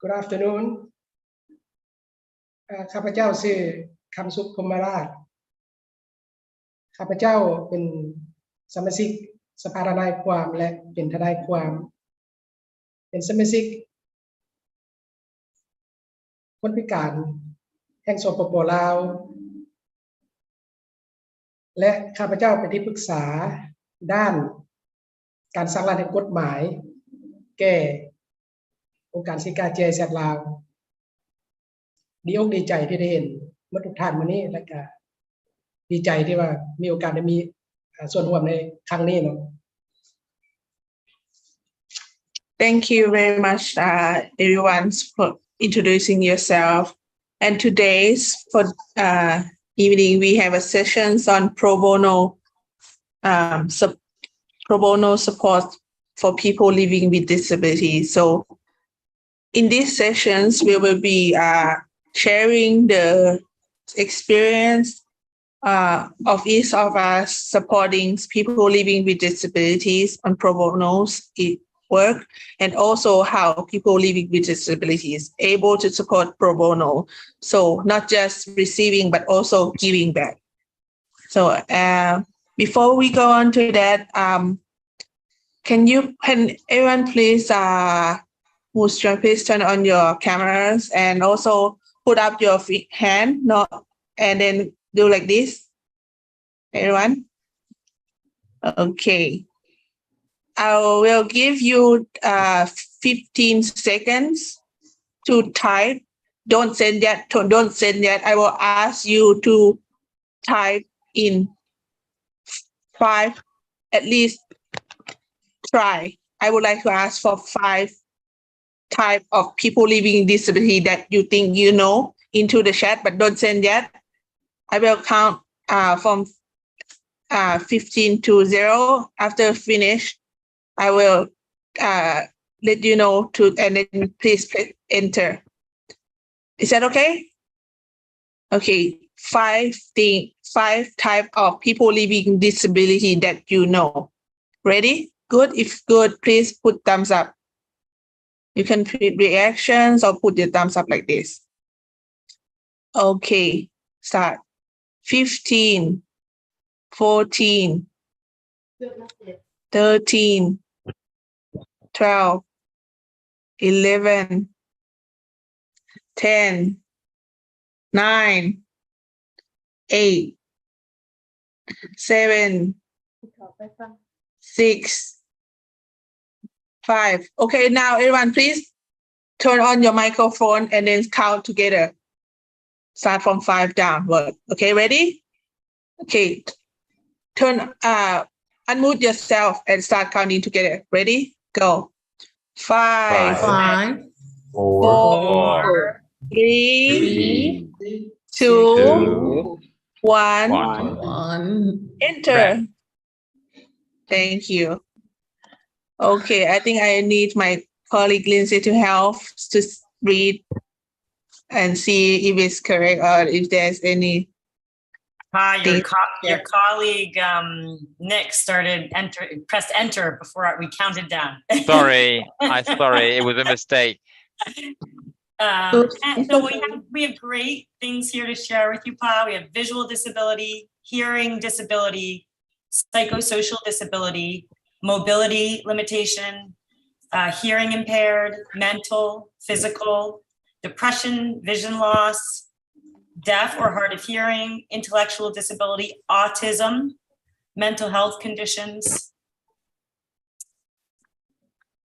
Good afternoon ข้าพเจ้าชื่อคำสุขพรหมราชข้าพเจ้าเป็นสมาชิกสภาทนายความและเป็นทนายความเป็นสมาชิกคนพิการแห่งสปป.ลาวและข้าพเจ้าเป็นที่ปรึกษาด้านการสร้างร่างแห่งกฎหมายแก่องค์การสิกาเจแซดลาวดีอกดีใจที่ได้เห็นเมื่อทุกท่านมื้อนี้และก็ดีใจที่ว่ามีโอกาสได้มีส่วนร่วมในครั้งนี้เนาะ Thank you very much, everyone, for introducing yourself. And today's for evening, we have a sessions on pro bono support for people living with disabilities. So, in these sessions, we will be sharing the experience of each of us supporting people living with disabilities on pro bono's work, and also how people living with disabilities able to support pro bono. So not just receiving, but also giving back. So before we go on to that, can everyone please please turn on your cameras and also put up your hand, and then do like this. Everyone? Okay. I will give you 15 seconds to type. Don't send yet. I will ask you to type in 5, at least try. I would like to ask for 5 type of people living with disability that you think you know into the chat, but don't send yet. I will count from 15 to 0. After finish, I will let you know and then please press enter. Is that okay? Okay, 5 type of people living with disability that you know. Ready? Good. If good, please put thumbs up. You can put reactions or put your thumbs up like this. Okay, start. 15, 14, 13, 12, 11, 10, 9, 8, 7, 6, 5. Okay, now everyone please turn on your microphone and then count together. Start from 5 downward. Okay, ready? Okay, unmute yourself and start counting together. Ready? Go. 5, 4, 3, 2, 1. Enter. Thank you. Okay, I think I need my colleague Lindsay to help to read and see if it's correct or if there's any. Your colleague Nick pressed enter before we counted down. Sorry, it was a mistake. And so we have great things here to share with you, Pa. We have visual disability, hearing disability, psychosocial disability, mobility limitation, hearing impaired, mental, physical, depression, vision loss, deaf or hard of hearing, intellectual disability, autism, mental health conditions.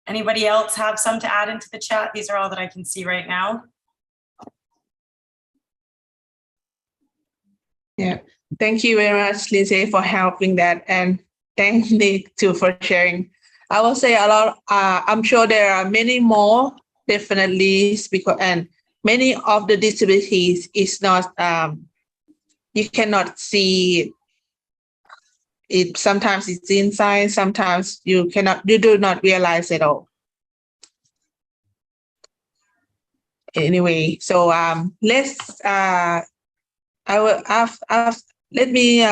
Anybody else have some to add into the chat? These are all that I can see right now. Yeah, thank you very much, Lindsay, for helping that, and thank Nick too for sharing. I will say a lot. I'm sure there are many more, definitely, and many of the disabilities is not, you cannot see it. Sometimes it's inside, sometimes you do not realize at all. Anyway, so let's, let me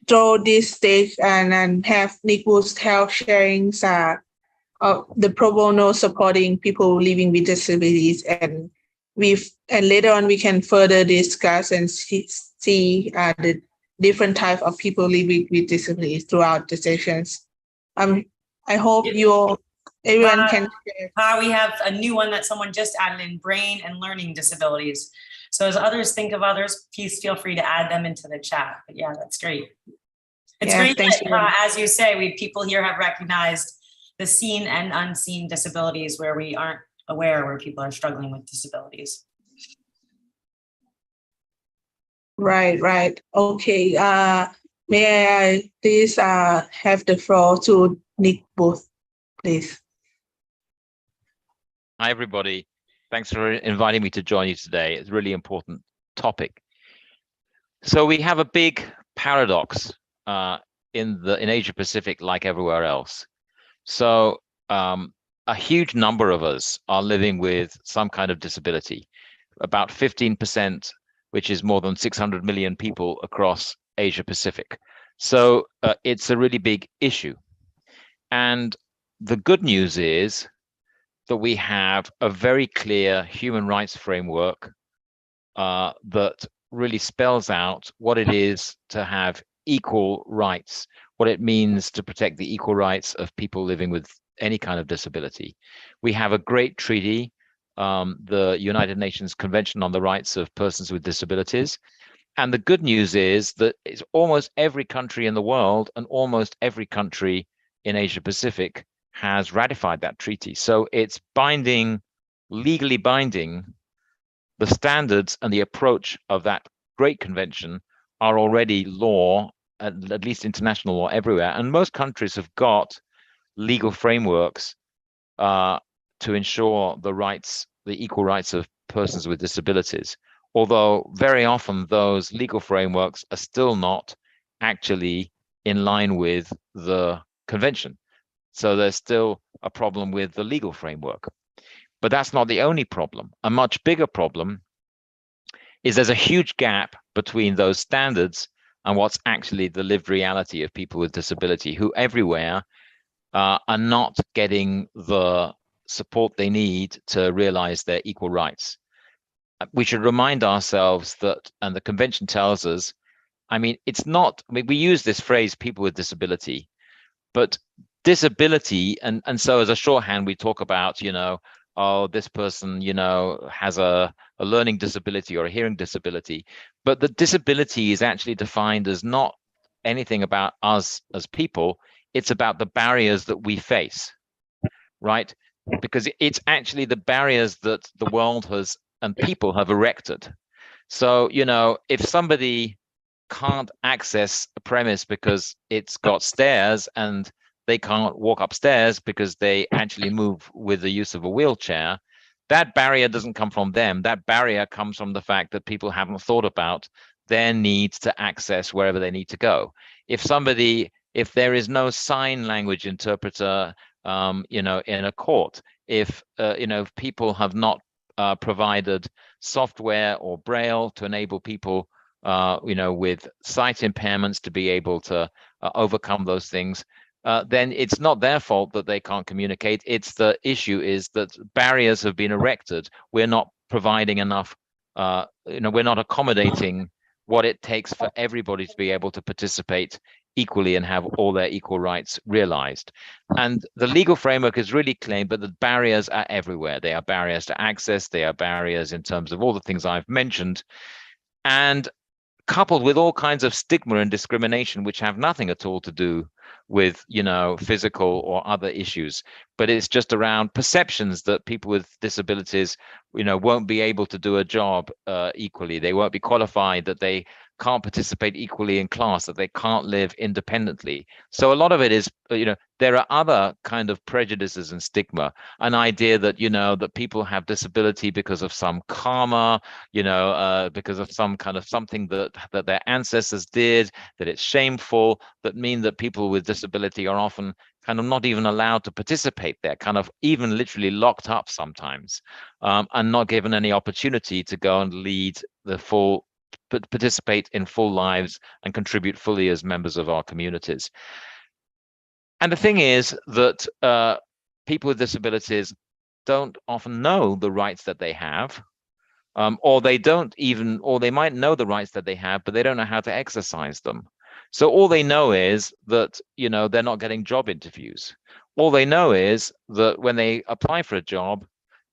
throw this stage and have Nick Woods help sharing the pro bono supporting people living with disabilities, and later on we can further discuss and see the different type of people living with disabilities throughout the sessions. I hope everyone can share. We have a new one that someone just added in: brain and learning disabilities. So as others think of others, please feel free to add them into the chat. But yeah, that's great. It's great that, as you say, people here have recognized the seen and unseen disabilities where we aren't aware where people are struggling with disabilities. Right. Okay. May I please have the floor to Nick Booth, please. Hi, everybody. Thanks for inviting me to join you today. It's a really important topic. So we have a big paradox in Asia Pacific, like everywhere else. So a huge number of us are living with some kind of disability, about 15%, which is more than 600 million people across Asia Pacific. So it's a really big issue. And the good news is that we have a very clear human rights framework that really spells out what it is to have equal rights, what it means to protect the equal rights of people living with any kind of disability. We have a great treaty, the United Nations Convention on the Rights of Persons with Disabilities. And the good news is that it's almost every country in the world and almost every country in Asia Pacific has ratified that treaty. So it's binding, legally binding. The standards and the approach of that great convention are already law, at least international law everywhere. And most countries have got legal frameworks to ensure the rights, the equal rights of persons with disabilities. Although very often those legal frameworks are still not actually in line with the convention. So there's still a problem with the legal framework. But that's not the only problem. A much bigger problem is there's a huge gap between those standards and what's actually the lived reality of people with disability, who everywhere are not getting the support they need to realize their equal rights. We should remind ourselves that, and the convention tells us, I mean, it's not, I mean, we use this phrase, people with disability, but disability, and so as a shorthand, we talk about, you know, oh, this person, you know, has a learning disability or a hearing disability. But the disability is actually defined as not anything about us as people. It's about the barriers that we face, right? Because it's actually the barriers that the world has and people have erected. So, you know, if somebody can't access a premise because it's got stairs and they can't walk upstairs because they actually move with the use of a wheelchair, that barrier doesn't come from them. That barrier comes from the fact that people haven't thought about their needs to access wherever they need to go. If there is no sign language interpreter, you know, in a court, if you know, if people have not provided software or braille to enable people you know, with sight impairments to be able to overcome those things, then it's not their fault that they can't communicate. It's the issue is that barriers have been erected. We're not providing enough, you know, we're not accommodating what it takes for everybody to be able to participate equally and have all their equal rights realized. And the legal framework is really clear, but the barriers are everywhere. They are barriers to access. They are barriers in terms of all the things I've mentioned. And coupled with all kinds of stigma and discrimination, which have nothing at all to do with, you know, physical or other issues, but it's just around perceptions that people with disabilities, you know, won't be able to do a job equally. They won't be qualified, that they can't participate equally in class, that they can't live independently. So a lot of it is, you know, there are other kind of prejudices and stigma, an idea that, you know, that people have disability because of some karma, you know, because of some kind of something that their ancestors did, that it's shameful, that mean that people with disability are often kind of not even allowed to participate. They're kind of even literally locked up sometimes, and not given any opportunity to go and lead the full, participate in full lives and contribute fully as members of our communities. And the thing is that people with disabilities don't often know the rights that they have, or they might know the rights that they have, but they don't know how to exercise them. So all they know is that, they're not getting job interviews. All they know is that when they apply for a job,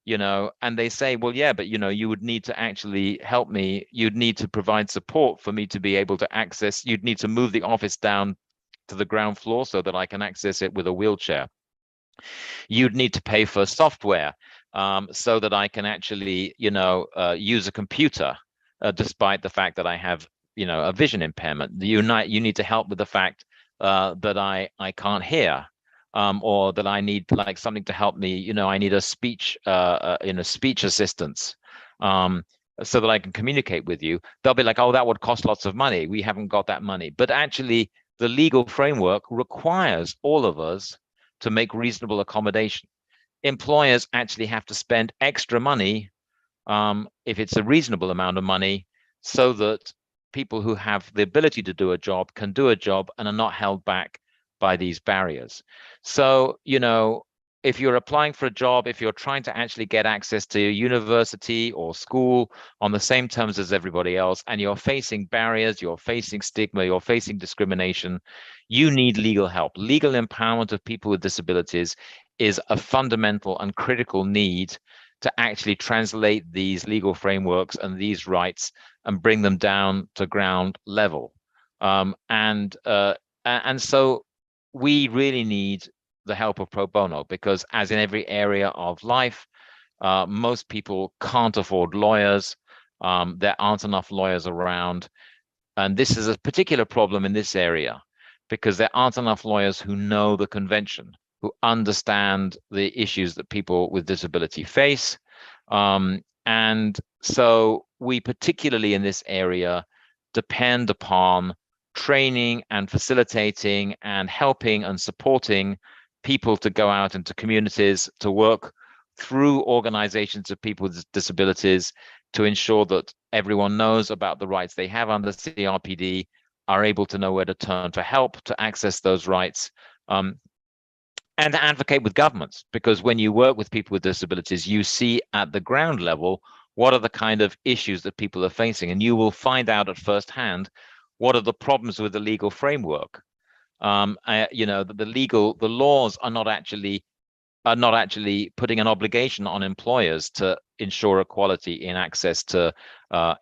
and they say, well, yeah, but, you would need to actually help me. You'd need to provide support for me to be able to access. You'd need to move the office down to the ground floor so that I can access it with a wheelchair. You'd need to pay for software so that I can actually, use a computer, despite the fact that I have, a vision impairment. You need to help with the fact that I can't hear, or that I need like something to help me. I need a speech, speech assistance, so that I can communicate with you. They'll be like, oh, that would cost lots of money. We haven't got that money. But actually, the legal framework requires all of us to make reasonable accommodation. Employers actually have to spend extra money, if it's a reasonable amount of money, so that people who have the ability to do a job can do a job and are not held back by these barriers. So, if you're applying for a job, if you're trying to actually get access to university or school on the same terms as everybody else, and you're facing barriers, you're facing stigma, you're facing discrimination, you need legal help. Legal empowerment of people with disabilities is a fundamental and critical need to actually translate these legal frameworks and these rights and bring them down to ground level. And so we really need the help of pro bono, because as in every area of life, most people can't afford lawyers. There aren't enough lawyers around. And this is a particular problem in this area, because there aren't enough lawyers who know the convention, who understand the issues that people with disability face. And so we particularly in this area depend upon training and facilitating and helping and supporting people to go out into communities, to work through organizations of people with disabilities, to ensure that everyone knows about the rights they have under CRPD, are able to know where to turn for help to access those rights, and to advocate with governments. Because when you work with people with disabilities, you see at the ground level what are the kind of issues that people are facing, and you will find out at first hand what are the problems with the legal framework. The laws are not actually putting an obligation on employers to ensure equality in access to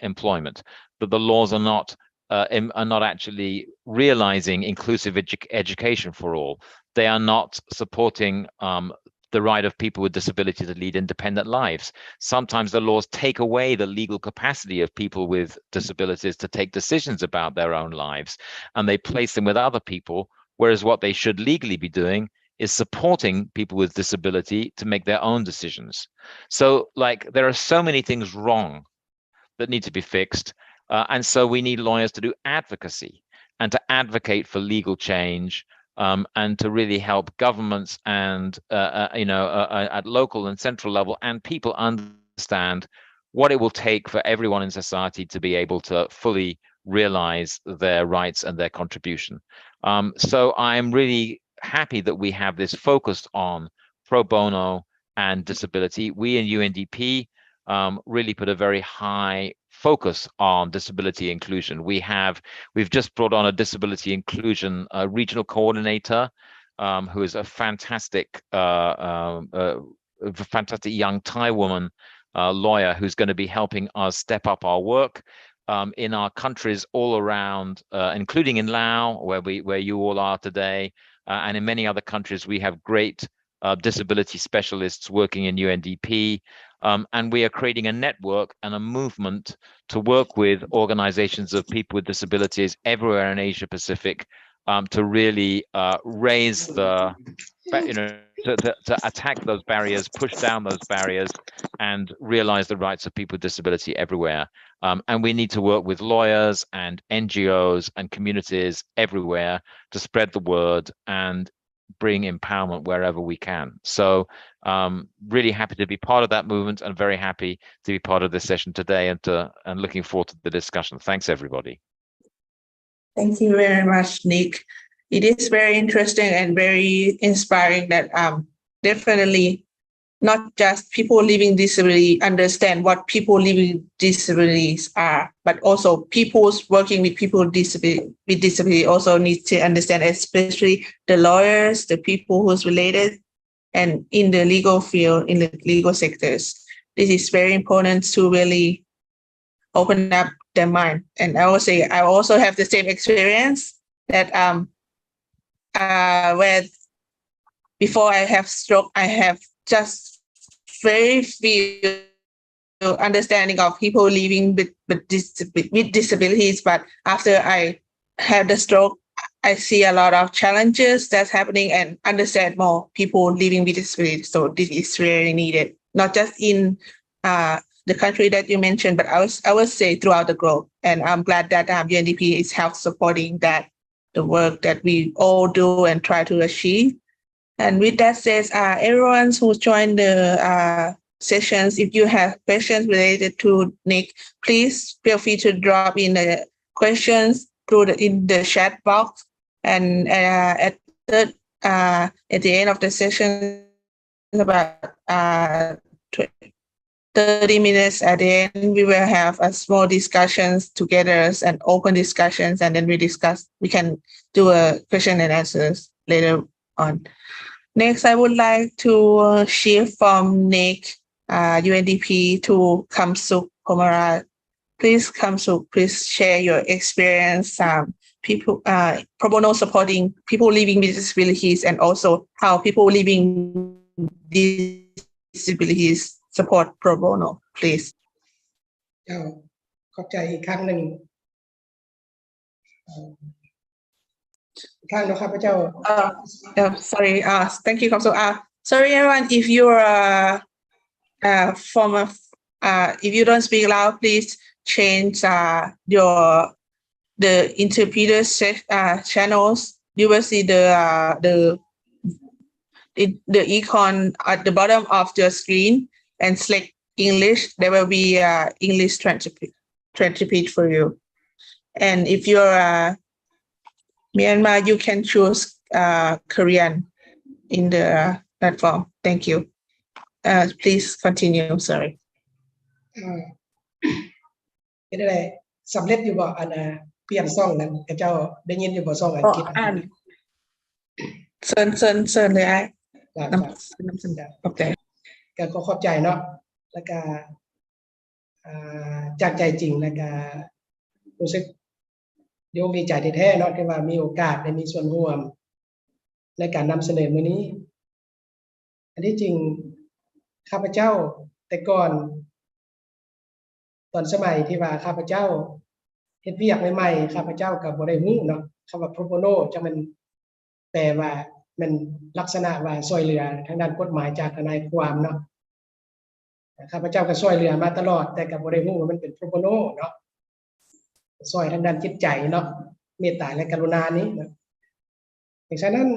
employment. But the laws are not actually realizing inclusive education for all. They are not supporting the right of people with disability to lead independent lives. Sometimes the laws take away the legal capacity of people with disabilities to take decisions about their own lives, and they place them with other people, whereas what they should legally be doing is supporting people with disability to make their own decisions. So there are so many things wrong that need to be fixed. And so we need lawyers to do advocacy and to advocate for legal change, and to really help governments and, at local and central level, and people understand what it will take for everyone in society to be able to fully realize their rights and their contribution. So I'm really happy that we have this focus on pro bono and disability. We in UNDP really put a very high focus on disability inclusion. We've just brought on a disability inclusion regional coordinator, who is a fantastic young Thai woman lawyer, who's going to be helping us step up our work in our countries all around, including in Laos, where you all are today, and in many other countries. We have great disability specialists working in UNDP. And we are creating a network and a movement to work with organizations of people with disabilities everywhere in Asia Pacific, to really raise the, to attack those barriers, push down those barriers, and realize the rights of people with disability everywhere. And we need to work with lawyers and NGOs and communities everywhere to spread the word and bring empowerment wherever we can. So really happy to be part of that movement, and very happy to be part of this session today, and looking forward to the discussion. Thanks, everybody. Thank you very much, Nick. It is very interesting and very inspiring that definitely not just people living disability understand what people living disabilities are, but also people working with people with disability also need to understand, especially the lawyers, the people who's related, and in the legal field, in the legal sectors. This is very important to really open up their mind. And I will say I also have the same experience that where before I have stroke, I have just very few understanding of people living with disabilities. But after I had the stroke, I see a lot of challenges that's happening and understand more people living with disabilities. So this is really needed, not just in the country that you mentioned, but I would say throughout the globe. And I'm glad that UNDP is help supporting that, the work that we all do and try to achieve. And with that said, everyone who joined the sessions, if you have questions related to Nick, please feel free to drop in the questions in the chat box. And at the end of the session, about 30 minutes at the end, we will have a small discussions together and open discussions, and then we can do a question and answers later on. Next, I would like to shift from Nick, UNDP, to Kamsuk Komara. Please, Kamsuk, please share your experience, people pro bono supporting people living with disabilities, and also how people living with disabilities support pro bono, please. ขอบใจอีกครั้งหนึ่งอีกครั้งนะครับพระเจ้า Sorry, thank you, Kamsuk. Sorry, everyone, if you're if you don't speak loud, please change the interpreter channels. You will see the icon at the bottom of your screen and select English. There will be English transcript for you. And if you're Myanmar, you can choose Korean in the platform. Thank you. Please continue. Sorry. เป็นอะไรสำเร็จอยู่บ่อันเปลี่ยนซ่องนั้นพระเจ้าได้ยินอยู่บ่ซ่องอังกฤษเชิญเลยไอ้ น้ำสัญญาขอบใจก็ขอบใจเนาะแล้วก็จากใจจริงแล้วก็รู้สึกโยมดีใจแท้ๆเนาะที่ว่ามีโอกาสได้มีส่วนร่วมในการนำเสนอมื้อนี้อันที่จริงข้าพเจ้าแต่ก่อนตอนสมัยที่ว่าข้าพเจ้าเฮ็ดเวียกใหม่ๆข้าพเจ้าก็บ่ได้ฮู้เนาะคำว่า pro bono จังมันแปลว่ามันลักษณะว่าช่วยเหลือทางด้านกฎหมายจากทนายความเนาะข้าพเจ้าก็ช่วยเหลือมาตลอดแต่ก็บ่ได้ฮู้ว่ามันเป็น pro bono เนาะช่วยทางด้านจิตใจเนาะเมตตาและกรุณานี้นะดังนั้น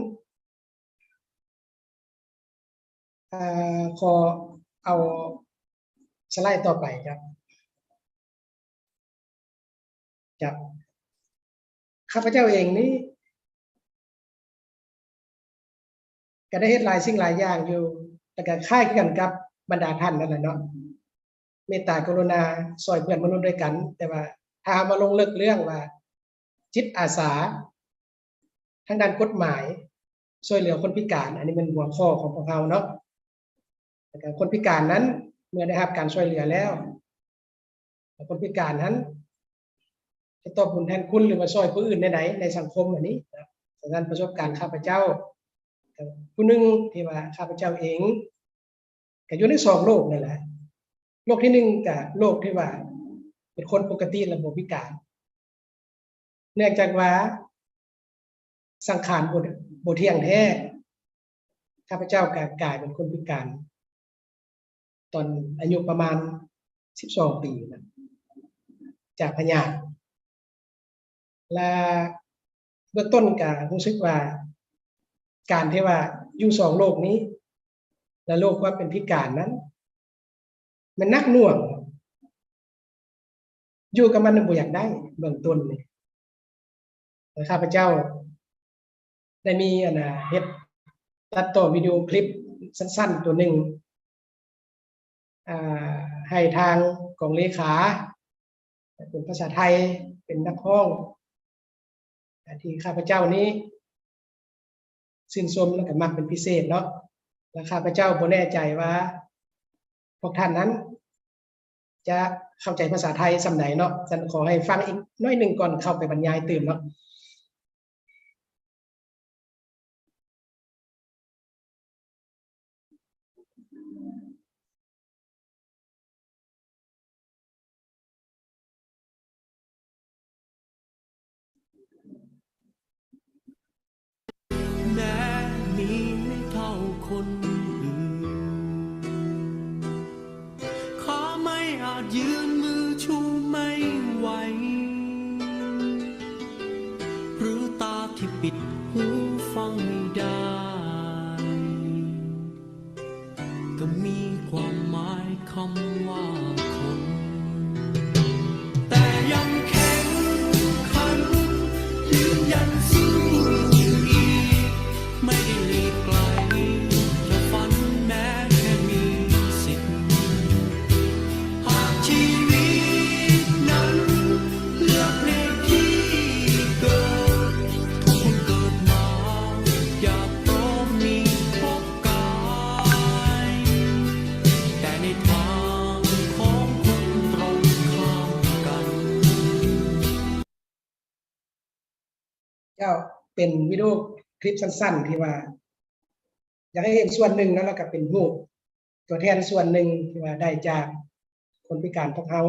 ขอเอาสไลด์ต่อไปครับข้าพเจ้าเองนี่ก็ได้เฮ็ดหลายสิ่งหลายอย่างอยู่แต่ก็คล้ายกันกับบรรดาท่านนั่นแหละเนาะเมตตากรุณาช่วยเพื่อนมนุษย์ด้วยกันแต่ว่าถ้ามาลงลึกเรื่องว่าจิตอาสาทางด้านกฎหมายช่วยเหลือคนพิการอันนี้เป็นหัวข้อของพวกเราเนาะแต่คนพิการนั้นเมื่อได้รับการช่วยเหลือแล้วคนพิการนั้นจะตอบบุญแทนคุณหรือว่าช่วยผู้อื่นใดๆในสังคมอันนี้นะดังนั้นประสบการณ์ข้าพเจ้าผู้หนึ่งที่ว่าข้าพเจ้าเองก็อยู่ใน2โลกนั่นแหละโลกที่1ก็โลกที่ว่าเป็นคนปกติและบ่พิการเนื่องจากว่าสังขารบ่เที่ยงแท้ข้าพเจ้าก็กลายเป็นคนพิการตอนอายุประมาณ12 ปีนะจากพยาธิและเบื้องต้นก็รู้สึกว่าการที่ว่าอยู่2โลกนี้และโลกว่าเป็นพิการนั้นมันหนักหน่วงอยู่กับมันบ่อยากได้เบื้องต้นนี่ข้าพเจ้าได้มีเฮ็ดตัดต่อวิดีโอคลิป สั้นๆตัวหนึ่งให้ทางกองเลขาเป็นภาษาไทยเป็นนักห้องที่ข้าพเจ้านี้ชื่นชมและก็มักเป็นพิเศษเนาะและข้าพเจ้าบ่แน่ใจว่าพวกท่านนั้นจะเข้าใจภาษาไทยสำไหนเนาะฉันขอให้ฟังอีกน้อยหนึ่งก่อนเข้าไปบรรยายตื่นเนาะแม้มีไม่เท่าคนอื่นขอไม่อาจยืนมือชูไม่ไหวหรือตาที่ปิดหูฟังไม่ได้ก็มีความหมายคำว่าคนแต่ยังแข็งขันยืนยันสู้อีกไม่ได้หลีกไกลจะฝันแม้แค่มีสิทธิ์หากชีวิตนั้นเลือกในที่เกิดทุกคนเกิดมาอยากพร้อมมีพบกายแต่ในทางของคนตรงข้ามกัน เจ้าเป็นวิดีโอคลิปสั้นๆที่ว่าอยากให้เห็นส่วนหนึ่งแล้วก็เป็นรูปตัวแทนส่วนหนึ่งที่ว่าได้จากคนพิการพวกเขา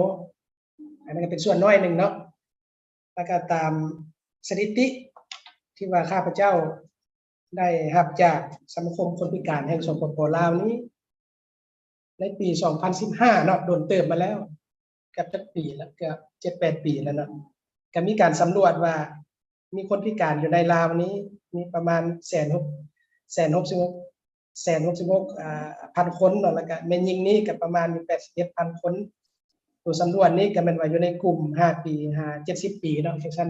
อันนั้นก็เป็นส่วนน้อยหนึ่งเนาะแล้วก็ตามสถิติที่ว่าข้าพเจ้าได้รับจากสมาคมคนพิการแห่งสปป.ลาวนี้ในปี 2015 เนาะโดนเติมมาแล้วเกือบจะปีแล้วเกือบ 7-8 ปีแล้วเนาะก็มีการสำรวจว่ามีคนพิการอยู่ในลาวนี้มีประมาณ166,000 คนเนาะแล้วก็แม่นยิงนี้ก็ประมาณ 81,000 คนตัวสำรวจนี้ก็แม่นว่าอยู่ในกลุ่ม5 ปี70 ปีเนาะจังซั่น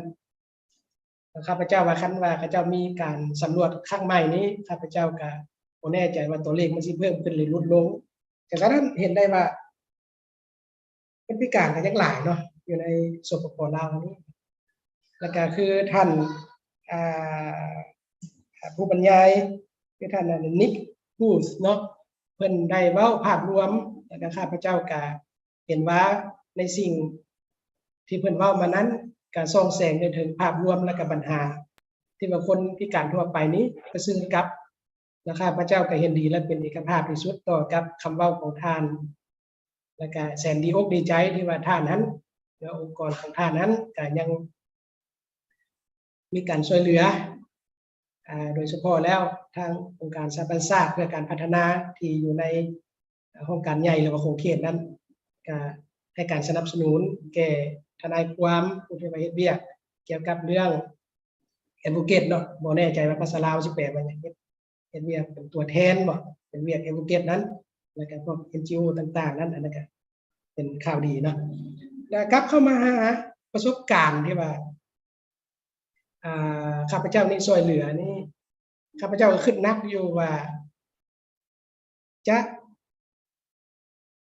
ข้าพเจ้าว่าคันว่าเขาเจ้ามีการสำรวจครั้งใหม่นี้ข้าพเจ้าก็บ่แน่ใจว่าตัวเลขมันสิเพิ่มขึ้นหรือลดลงแต่ฉะนั้นเห็นได้ว่าคนพิการก็ยังหลายเนาะอยู่ในสปป.ลาวนี้แล้วก็คือท่านผู้บรรยายคือท่านนิกพูสเนาะเพิ่นได้เว้าภาพรวมแล้วข้าพเจ้าก็เห็นว่าในสิ่งที่เพิ่นเว้ามานั้นก็ส่องแสงถึงภาพรวมและก็ปัญหาที่ว่าคนพิการทั่วไปนี้ก็ซึ่งกับและข้าพเจ้าก็เห็นดีและเป็นเอกภาพที่สุดต่อกับคำเว้าของท่านแล้วก็แสนดีอกดีใจที่ว่าท่านนั้นและองค์กรของท่านนั้นก็ยังมีการช่วยเหลือโดยเฉพาะแล้วทางองค์การสหประชาชาติเพื่อการพัฒนาที่อยู่ในโครงการใหญ่หรือว่าโครงเขตนั้นก็ให้การสนับสนุนแก่ทนายความผู้ที่มาเฮ็ดเวียกเกี่ยวกับเรื่อง advocate เนาะบ่แน่ใจว่าภาษาลาวสิแปลว่าหยังเฮ็ดเวียกเป็นตัวแทนบ่เป็นเวียก advocate นั้นแล้วก็พวก NGO ต่างๆนั้นอันนั้นก็เป็นข่าวดีเนาะแล้วกลับเข้ามาหาประสบการณ์ที่ว่าข้าพเจ้านี่ช่วยเหลือนี่ข้าพเจ้าก็ขึ้นนักอยู่ว่าจะ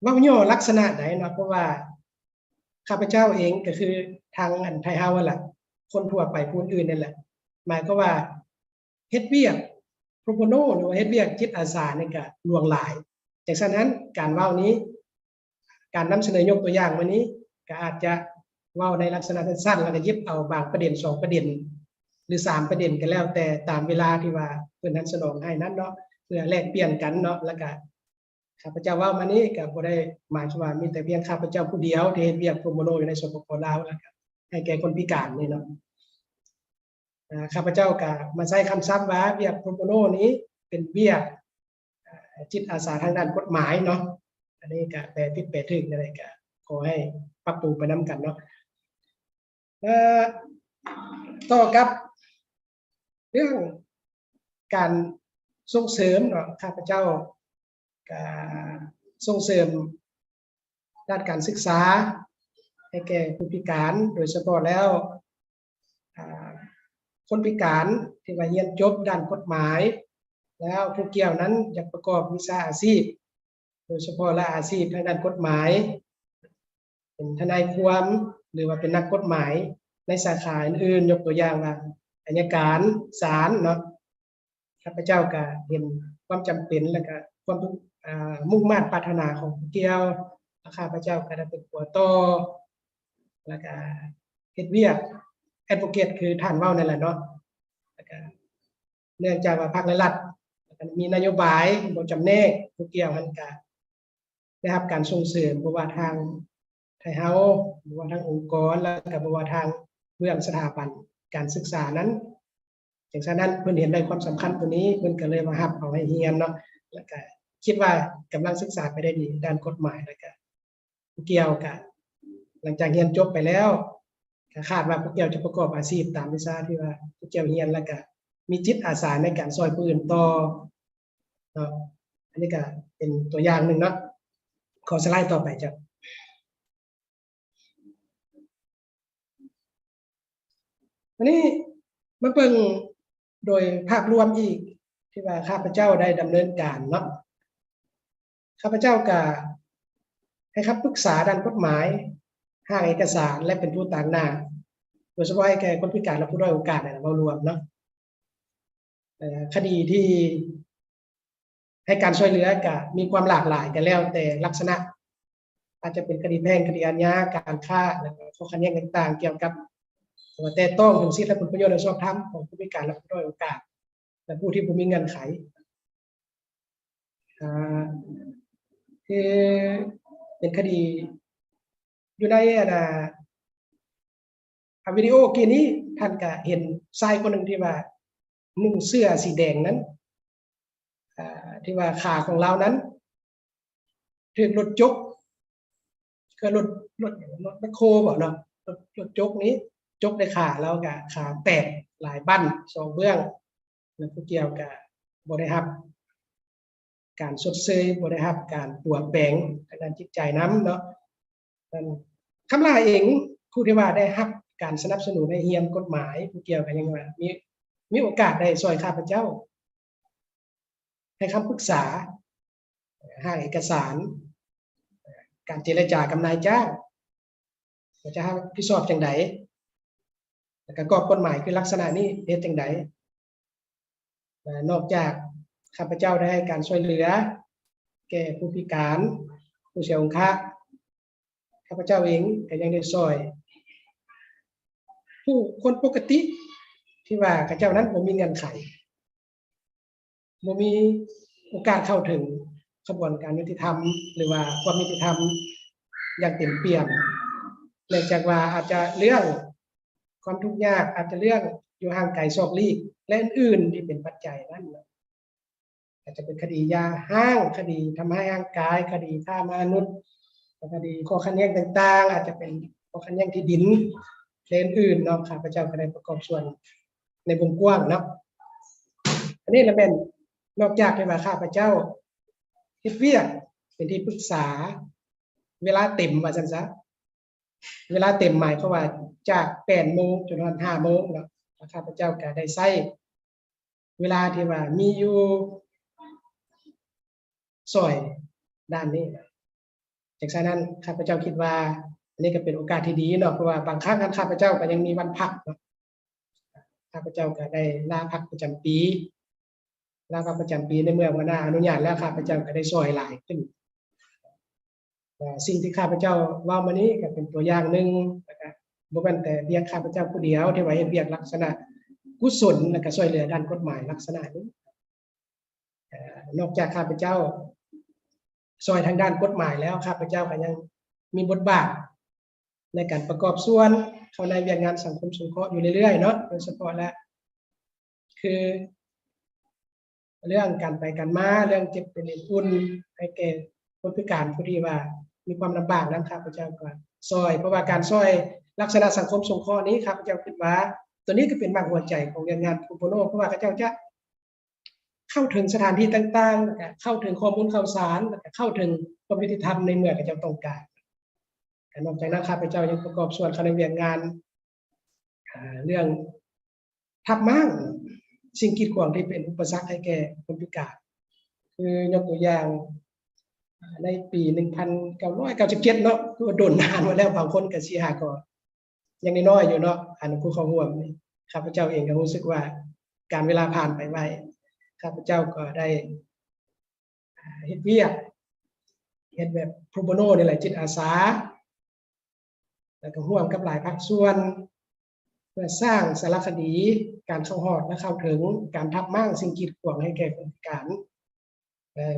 เว้าย่อลักษณะใดเนาะเพราะว่าข้าพเจ้าเองก็คือทางอันไทยเฮานั่นแหละคนทั่วไปผู้อื่นนั่นแหละหมายก็ว่าเฮ็ดเวียกโปรโพโนหรือว่าเฮ็ดเวียกจิตอาสานี่ก็ล่วงหลายจากฉะนั้นการเว้านี้การนำเสนอยกตัวอย่างวันนี้ก็อาจจะเว้าในลักษณะสั้นๆแล้วก็หยิบเอาบางประเด็น2ประเด็นหรือ3ประเด็นก็แล้วแต่ตามเวลาที่ว่าเพิ่นนั้นสนองให้นั้นเนาะเพื่อแลกเปลี่ยนกันเนาะแล้วก็ข้าพเจ้าเว้ามานี้ก็บ่ได้หมายว่ามีแต่เพียงข้าพเจ้าผู้เดียวที่เฮ็ดเวียกโปรโมโนอยู่ในสปป.ลาวแล้วก็ให้แก่คนพิการนี่เนาะข้าพเจ้าก็มาใช้คำศัพท์ว่าเวียกโปรโมโนนี้เป็นเวียกจิตอาสาทางด้านกฎหมายเนาะอันนี้ก็แปลผิดแปลถูกอะไรก็ขอให้ปรับปรุงไปนำกันเนาะต่อกับเรื่องการส่งเสริมเนาะข้าพเจ้าก็ส่งเสริมด้านการศึกษาให้แก่ผู้พิการโดยเฉพาะแล้วคนพิการที่ว่าเรียนจบด้านกฎหมาย แล้วผู้เกี่ยวนั้นอยากประกอบวิชาอาชีพโดยเฉพาะและอาชีพทางด้านกฎหมายเป็นทนายความหรือว่าเป็นนักกฎหมายในสาขาอื่นๆยกตัวอย่างว่าอัยการศาลเนาะข้าพเจ้าก็เห็นความจำเป็นและก็ความมุ่งมั่นปรารถนาของผู้เกี่ยวข้าพเจ้าก็ได้เป็นตัวต่อแล้วก็เฮ็ดเวียกแอดโวเกตคือท่านเว้านั่นแหละเนาะแล้วก็เนื่องจากว่าภาครัฐมีนโยบายบ่จำแนกผู้เกี่ยวมันก็ได้รับการส่งเสริมบ่ว่าทางไทยเฮาบ่ว่าทางองค์กรแล้วก็บ่ว่าทางเบื้องสถาบันการศึกษานั้นจังซั่นนั้นเพิ่นเห็นได้ความสำคัญตัวนี้เพิ่นก็เลยมารับเอาให้เรียนเนาะแล้วก็คิดว่ากำลังศึกษาไปได้ดีด้านกฎหมายแล้วก็ผู้เกี่ยวก็หลังจากเรียนจบไปแล้วก็คาดว่าผู้เกี่ยวจะประกอบอาชีพตามวิชาที่ว่าผู้เกี่ยวเรียนแล้วก็มีจิตอาสาในการช่วยผู้อื่นต่อเนาะอันนี้ก็เป็นตัวอย่างหนึ่งเนาะขอสไลด์ต่อไปจ้ะวันนี้มาเบิ่งโดยภาพรวมอีกที่ว่าข้าพเจ้าได้ดำเนินการเนาะข้าพเจ้าก็ให้คำปรึกษาด้านกฎหมายห้างเอกสารและเป็นผู้ต่างหน้าโดยเฉพาะให้แก่คนพิการและผู้ด้อยโอกาสเนี่ยเรารวมเนาะคดีที่ให้การช่วยเหลือก็มีความหลากหลายกันแล้วแต่ลักษณะอาจจะเป็นคดีแพ่งคดีอาญาการฆ่าและข้อขัดแย้งต่างๆเกี่ยวกับแต่ต้องถึงสิทธิและผลประโยชน์ในชอบธรรมของผู้พิการและผู้ด้อยโอกาสและผู้ที่บ่มีเงื่อนไขคือเป็นคดีอยู่ในวิดีโอเกนี้ท่านก็เห็นชายคนหนึ่งที่ว่านุ่งเสื้อสีแดงนั้นที่ว่าขาของเรานั้นถูกรถจกก็รถแมคโครบ่เนาะรถจกนี้จกในขาแล้วก็ขาแตกหลายบั้น2เบื้องแล้วผู้เกี่ยวก็บ่ได้รับการชดเชยบ่ได้รับการปัวแปลงทางด้านจิตใจนำเนาะคำลาเองผู้ที่ว่าได้รับการสนับสนุนในเรียนกฎหมายผู้เกี่ยวกันยังว่ามีโอกาสได้ช่วยข้าพเจ้าให้คำปรึกษาหาเอกสารการเจรจากับนายจ้างจะให้พิสอบจังไดแล้วก็กรอบกฎหมายคือลักษณะนี้เฮ็ดจังไดนอกจากข้าพเจ้าได้ให้การช่วยเหลือแก่ผู้พิการผู้เสียองค์ข้าพเจ้าเองก็ยังได้ช่วยผู้คนปกติที่ว่าข้าเจ้านั้นบ่มีเงื่อนไขบ่มีโอกาสเข้าถึงกระบวนการยุติธรรมหรือว่าความยุติธรรมอย่างเต็มเปี่ยมเนื่องจากว่าอาจจะเรื่องความทุกข์ยากอาจจะเรื่องอยู่ห่างไกลซอกลีกและอื่นๆที่เป็นปัจจัยนั้นอาจจะเป็นคดียาห้างคดีทำให้ร่างกายคดีฆ่ามนุษย์คดีข้อขัดแย้งต่างๆอาจจะเป็นข้อขัดแย้งที่ดินและอื่นๆเนาะข้าพเจ้าก็ได้ประกอบส่วนในวงกว้างเนาะอันนี้ละแม่นนอกจากที่ว่าข้าพเจ้าเฮ็ดเวียกเป็นที่ปรึกษาเวลาเต็มว่าซั่นซะเวลาเต็มหมายความว่าจาก 8:00 นจนถึง 5:00 นเนาะข้าพเจ้าก็ได้ใช้เวลาที่ว่ามีอยู่ซอยด้านนี้จากนั้นข้าพเจ้าคิดว่าอันนี้ก็เป็นโอกาสที่ดีเนาะเพราะว่าบางครั้งข้าพเจ้าก็ยังมีวันพักเนาะข้าพเจ้าก็ได้ลาพักประจำปีลาพักประจำปีในเมื่อหัวหน้าอนุญาตแล้วข้าพเจ้าก็ได้ช่วยหลายขึ้นสิ่งที่ข้าพเจ้าเว้ามานี้ก็เป็นตัวอย่างหนึ่งนะครับบ่แม่นแต่เพียงข้าพเจ้าผู้เดียวที่ว่าเฮ็ดเวียกลักษณะกุศลและก็ช่วยเหลือด้านกฎหมายลักษณะนี้นอกจากข้าพเจ้าช่วยทางด้านกฎหมายแล้วข้าพเจ้าก็ยังมีบทบาทในการประกอบส่วนเข้าในเวียกงานสังคมสงเคราะห์อยู่เรื่อยๆเนาะโดยเฉพาะและคือเรื่องการไปกันมาเรื่องเจ็บเป็นอุ่นให้แก่คนพิการผู้ที่ว่ามีความลำบากนั้นข้าพเจ้าก็ช่วยเพราะว่าการช่วยลักษณะสังคมสงเคราะห์นี้ข้าพเจ้าคิดว่าตัวนี้ก็เป็นมากหัวใจของงานโบโนเพราะว่าข้าพเจ้าจะเข้าถึงสถานที่ต่างๆเข้าถึงข้อมูลข่าวสารเข้าถึงความยุติธรรมในเมื่อข้าพเจ้าต้องการนอกจากนั้นข้าพเจ้ายังประกอบส่วนในเวียกงานเรื่องทับมั่ง สิ่งกีดขวางที่เป็นอุปสรรคให้แก่คนพิการคือยกตัวอย่างในปี1997เนาะคือโดนนานมาแล้วบางคนก็สิหาก็ยังน้อยๆอยู่เนาะอันผู้เข้าร่วมนี่ข้าพเจ้าเองก็รู้สึกว่าการเวลาผ่านไปไวข้าพเจ้าก็ได้เฮ็ดเวียกเฮ็ดแบบโปรโบโนนี่แหละจิตอาสาแล้วก็ร่วมกับหลายภาคส่วนเพื่อสร้างสารคดีการเข้าฮอดและเข้าถึงการทับมั่งสิ่งกีดขวางให้แก่คนพิการ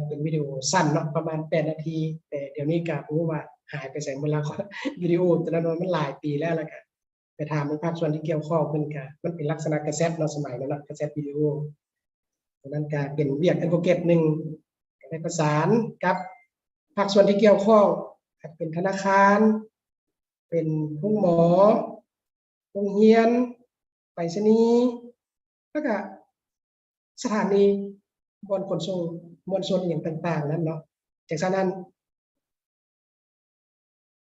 เป็นวิดีโอสั้นเนาะประมาณ8 นาทีแต่เดี๋ยวนี้ก็รู้ว่าหายไปไสหมดแล้ววิดีโอแต่ละมันหลายปีแล้วก็ไปถามภาคส่วนที่เกี่ยวข้องเพิ่นก็มันเป็นลักษณะกระแสเนาะสมัยนั้นเนาะกระแสวิดีโอฉะนั้นก็เป็นเวียกแอดโวเคทนึงก็ได้ประสานกับภาคส่วนที่เกี่ยวข้องเป็นธนาคารเป็นโรงหมอโรงเรียนไปรษณีย์แล้วก็สถานีบนขนส่งมวลชนอย่างต่างๆนั้นเนาะจากนั้น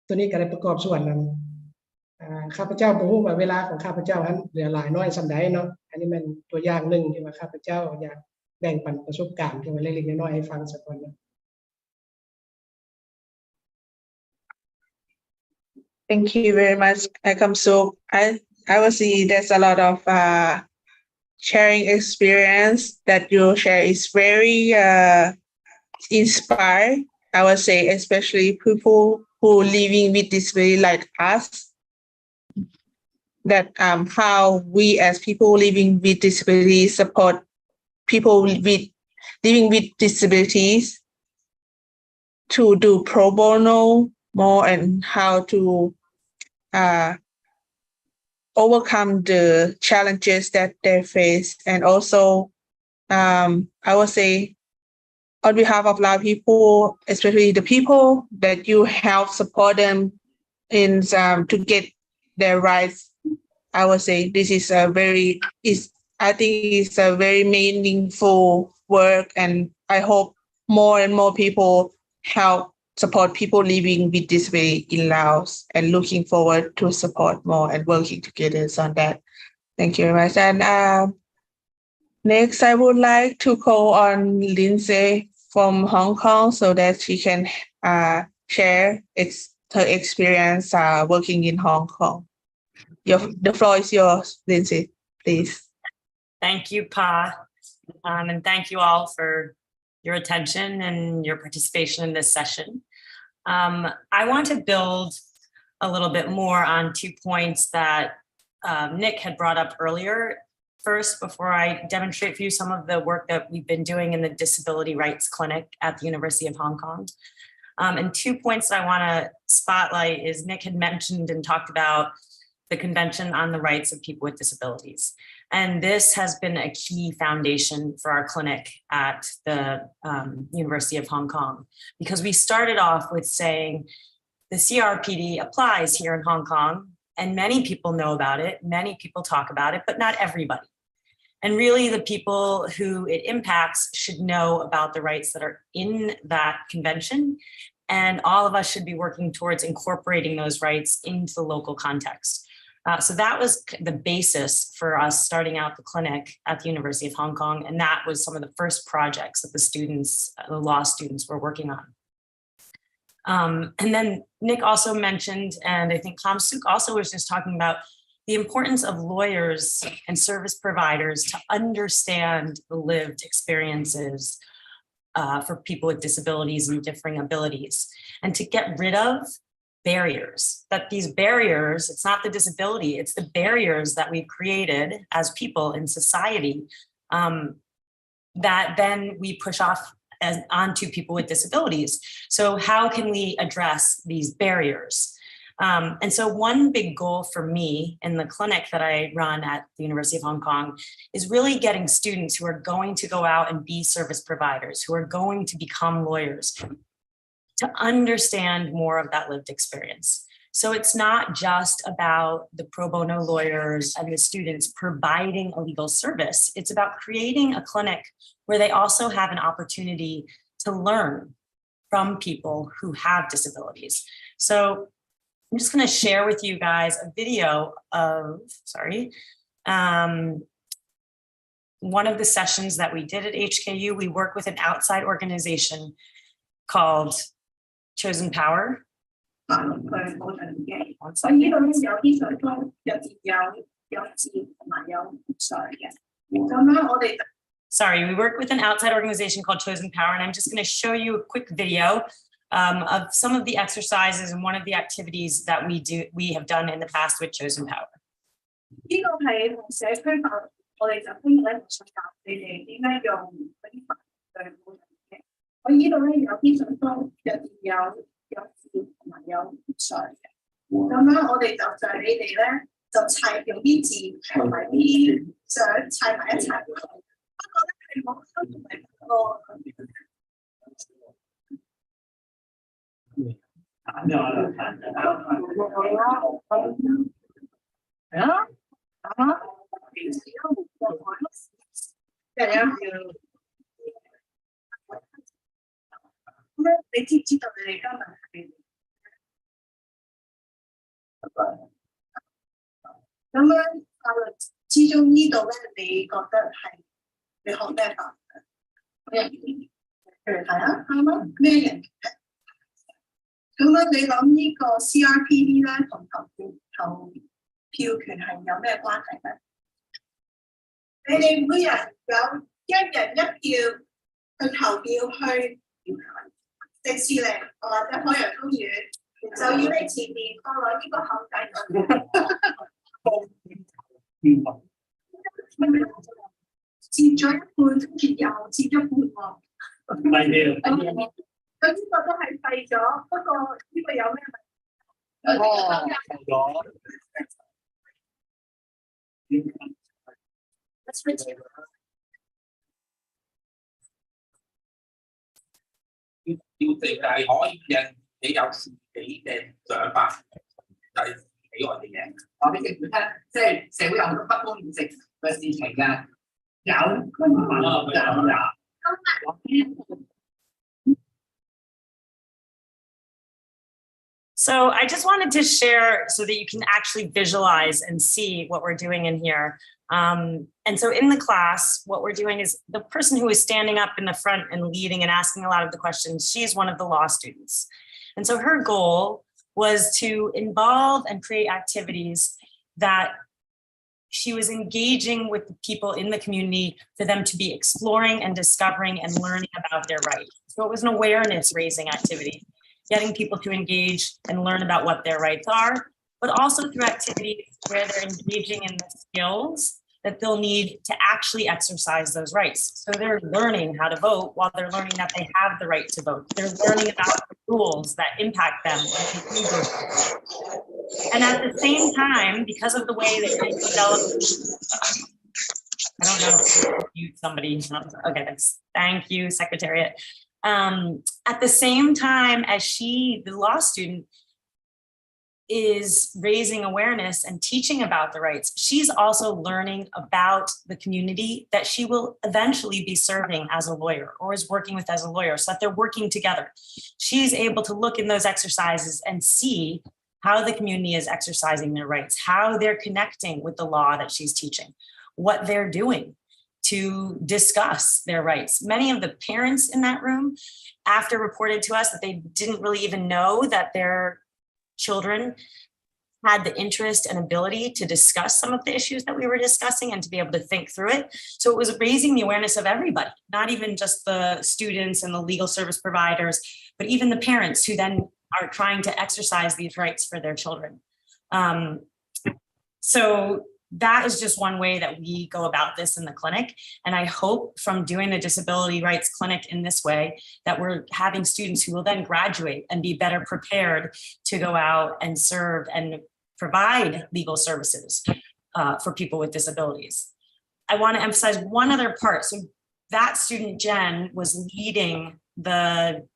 ตัวนี้ก็ได้ประกอบส่วนนั้นข้าพเจ้าบ่ฮู้ว่าเวลาของข้าพเจ้านั้นเหลือหลายน้อยส่ำใดเนาะอันนี้มันตัวอย่างหนึ่งที่ว่าข้าพเจ้าอยากแบ่งปันประสบการณ์ที่ว่าเล็กๆน้อยๆให้ฟังสักก่อนนะ Thank you very much, Kamsuk. I will see there's a lot of sharing experience that you share is very inspired. I would say, especially people who living with disability like us. That how we as people living with disabilities support people with living with disabilities to do pro bono more and how to overcome the challenges that they face. And also, I would say, on behalf of a lot of people, especially the people that you help support them in to get their rights, I would say this is I think it's a very meaningful work, and I hope more and more people help support people living with disability in Laos, and looking forward to support more and working together on that. Thank you very much. And next, I would like to call on Lindsay from Hong Kong so that she can share her experience working in Hong Kong. The floor is yours, Lindsay, please. Thank you, Pa. And thank you all for your attention and your participation in this session. I want to build a little bit more on 2 points that Nick had brought up earlier. First, before I demonstrate for you some of the work that we've been doing in the Disability Rights Clinic at the University of Hong Kong. And 2 points that I want to spotlight is Nick had mentioned and talked about the Convention on the Rights of People with Disabilities. And this has been a key foundation for our clinic at the University of Hong Kong, because we started off with saying the CRPD applies here in Hong Kong, and many people know about it, many people talk about it, but not everybody. And really the people who it impacts should know about the rights that are in that convention, and all of us should be working towards incorporating those rights into the local context. So that was the basis for us starting out the clinic at the University of Hong Kong. And that was some of the first projects that the students, the law students, were working on. And then Nick also mentioned, and I think Kamsuk also was just talking about the importance of lawyers and service providers to understand the lived experiences for people with disabilities and differing abilities, and to get rid of barriers. That these barriers, it's not the disability, it's the barriers that we've created as people in society that then we push off onto people with disabilities. So how can we address these barriers? And so one big goal for me in the clinic that I run at the University of Hong Kong is really getting students who are going to go out and be service providers, who are going to become lawyers, to understand more of that lived experience. So it's not just about the pro bono lawyers and the students providing a legal service. It's about creating a clinic where they also have an opportunity to learn from people who have disabilities. So I'm just going to share with you guys a video of, one of the sessions that we did at HKU, we work with an outside organization called Chosen Power. Sorry, we work with an outside organization called Chosen Power, and I'm just going to show you a quick video of some of the exercises and one of the activities that we have done in the past with Chosen Power. 呢個係同社區法，我哋就聽日咧想教你哋點解用嗰啲法對冇人嘅。我呢度咧有啲想方，入邊有字同埋有水嘅。咁樣我哋就你哋咧就砌用啲字同埋啲相砌埋一齊。不過咧係冇分同埋個。你知唔知道你哋今日係咁樣法律之中呢度咧？你覺得係你學咩法？譬如睇下啱啱咩人？咁樣你諗呢個 CRPD 咧同投票權係有咩關係咧？你哋每人有一人一票去投票去迪士尼或者海洋公園，就要你前面放落呢個口仔度，佔咗一半，跟住又佔一半喎。咁呢個都係廢咗，不過呢個有咩問題？要地係可以印你有自己嘅想法，就係喜愛嘅嘢。話俾政府聽，即係社會有好多不公義性嘅事情嘅，有。So I just wanted to share so that you can actually visualize and see what we're doing in here. And so in the class, what we're doing is the person who is standing up in the front and leading and asking a lot of the questions, she's one of the law students. And so her goal was to involve and create activities that she was engaging with the people in the community for them to be exploring and discovering and learning about their rights. So it was an awareness raising activity, getting people to engage and learn about what their rights are, but also through activities where they're engaging in the skills that they'll need to actually exercise those rights. So they're learning how to vote while they're learning that they have the right to vote. They're learning about the rules that impact them. And at the same time, because of the way that they develop, I don't know if you somebody, okay, thanks. Thank you, Secretariat. At the same time as she, the law student, is raising awareness and teaching about the rights, she's also learning about the community that she will eventually be serving as a lawyer or is working with as a lawyer, so that they're working together. She's able to look in those exercises and see how the community is exercising their rights, how they're connecting with the law that she's teaching, what they're doing to discuss their rights. Many of the parents in that room after reported to us that they didn't really even know that their children had the interest and ability to discuss some of the issues that we were discussing and to be able to think through it. So it was raising the awareness of everybody, not even just the students and the legal service providers, but even the parents who then are trying to exercise these rights for their children. So that is just one way that we go about this in the clinic. And I hope from doing the disability rights clinic in this way that we're having students who will then graduate and be better prepared to go out and serve and provide legal services for people with disabilities. I want to emphasize one other part. So that student, Jen, was leading the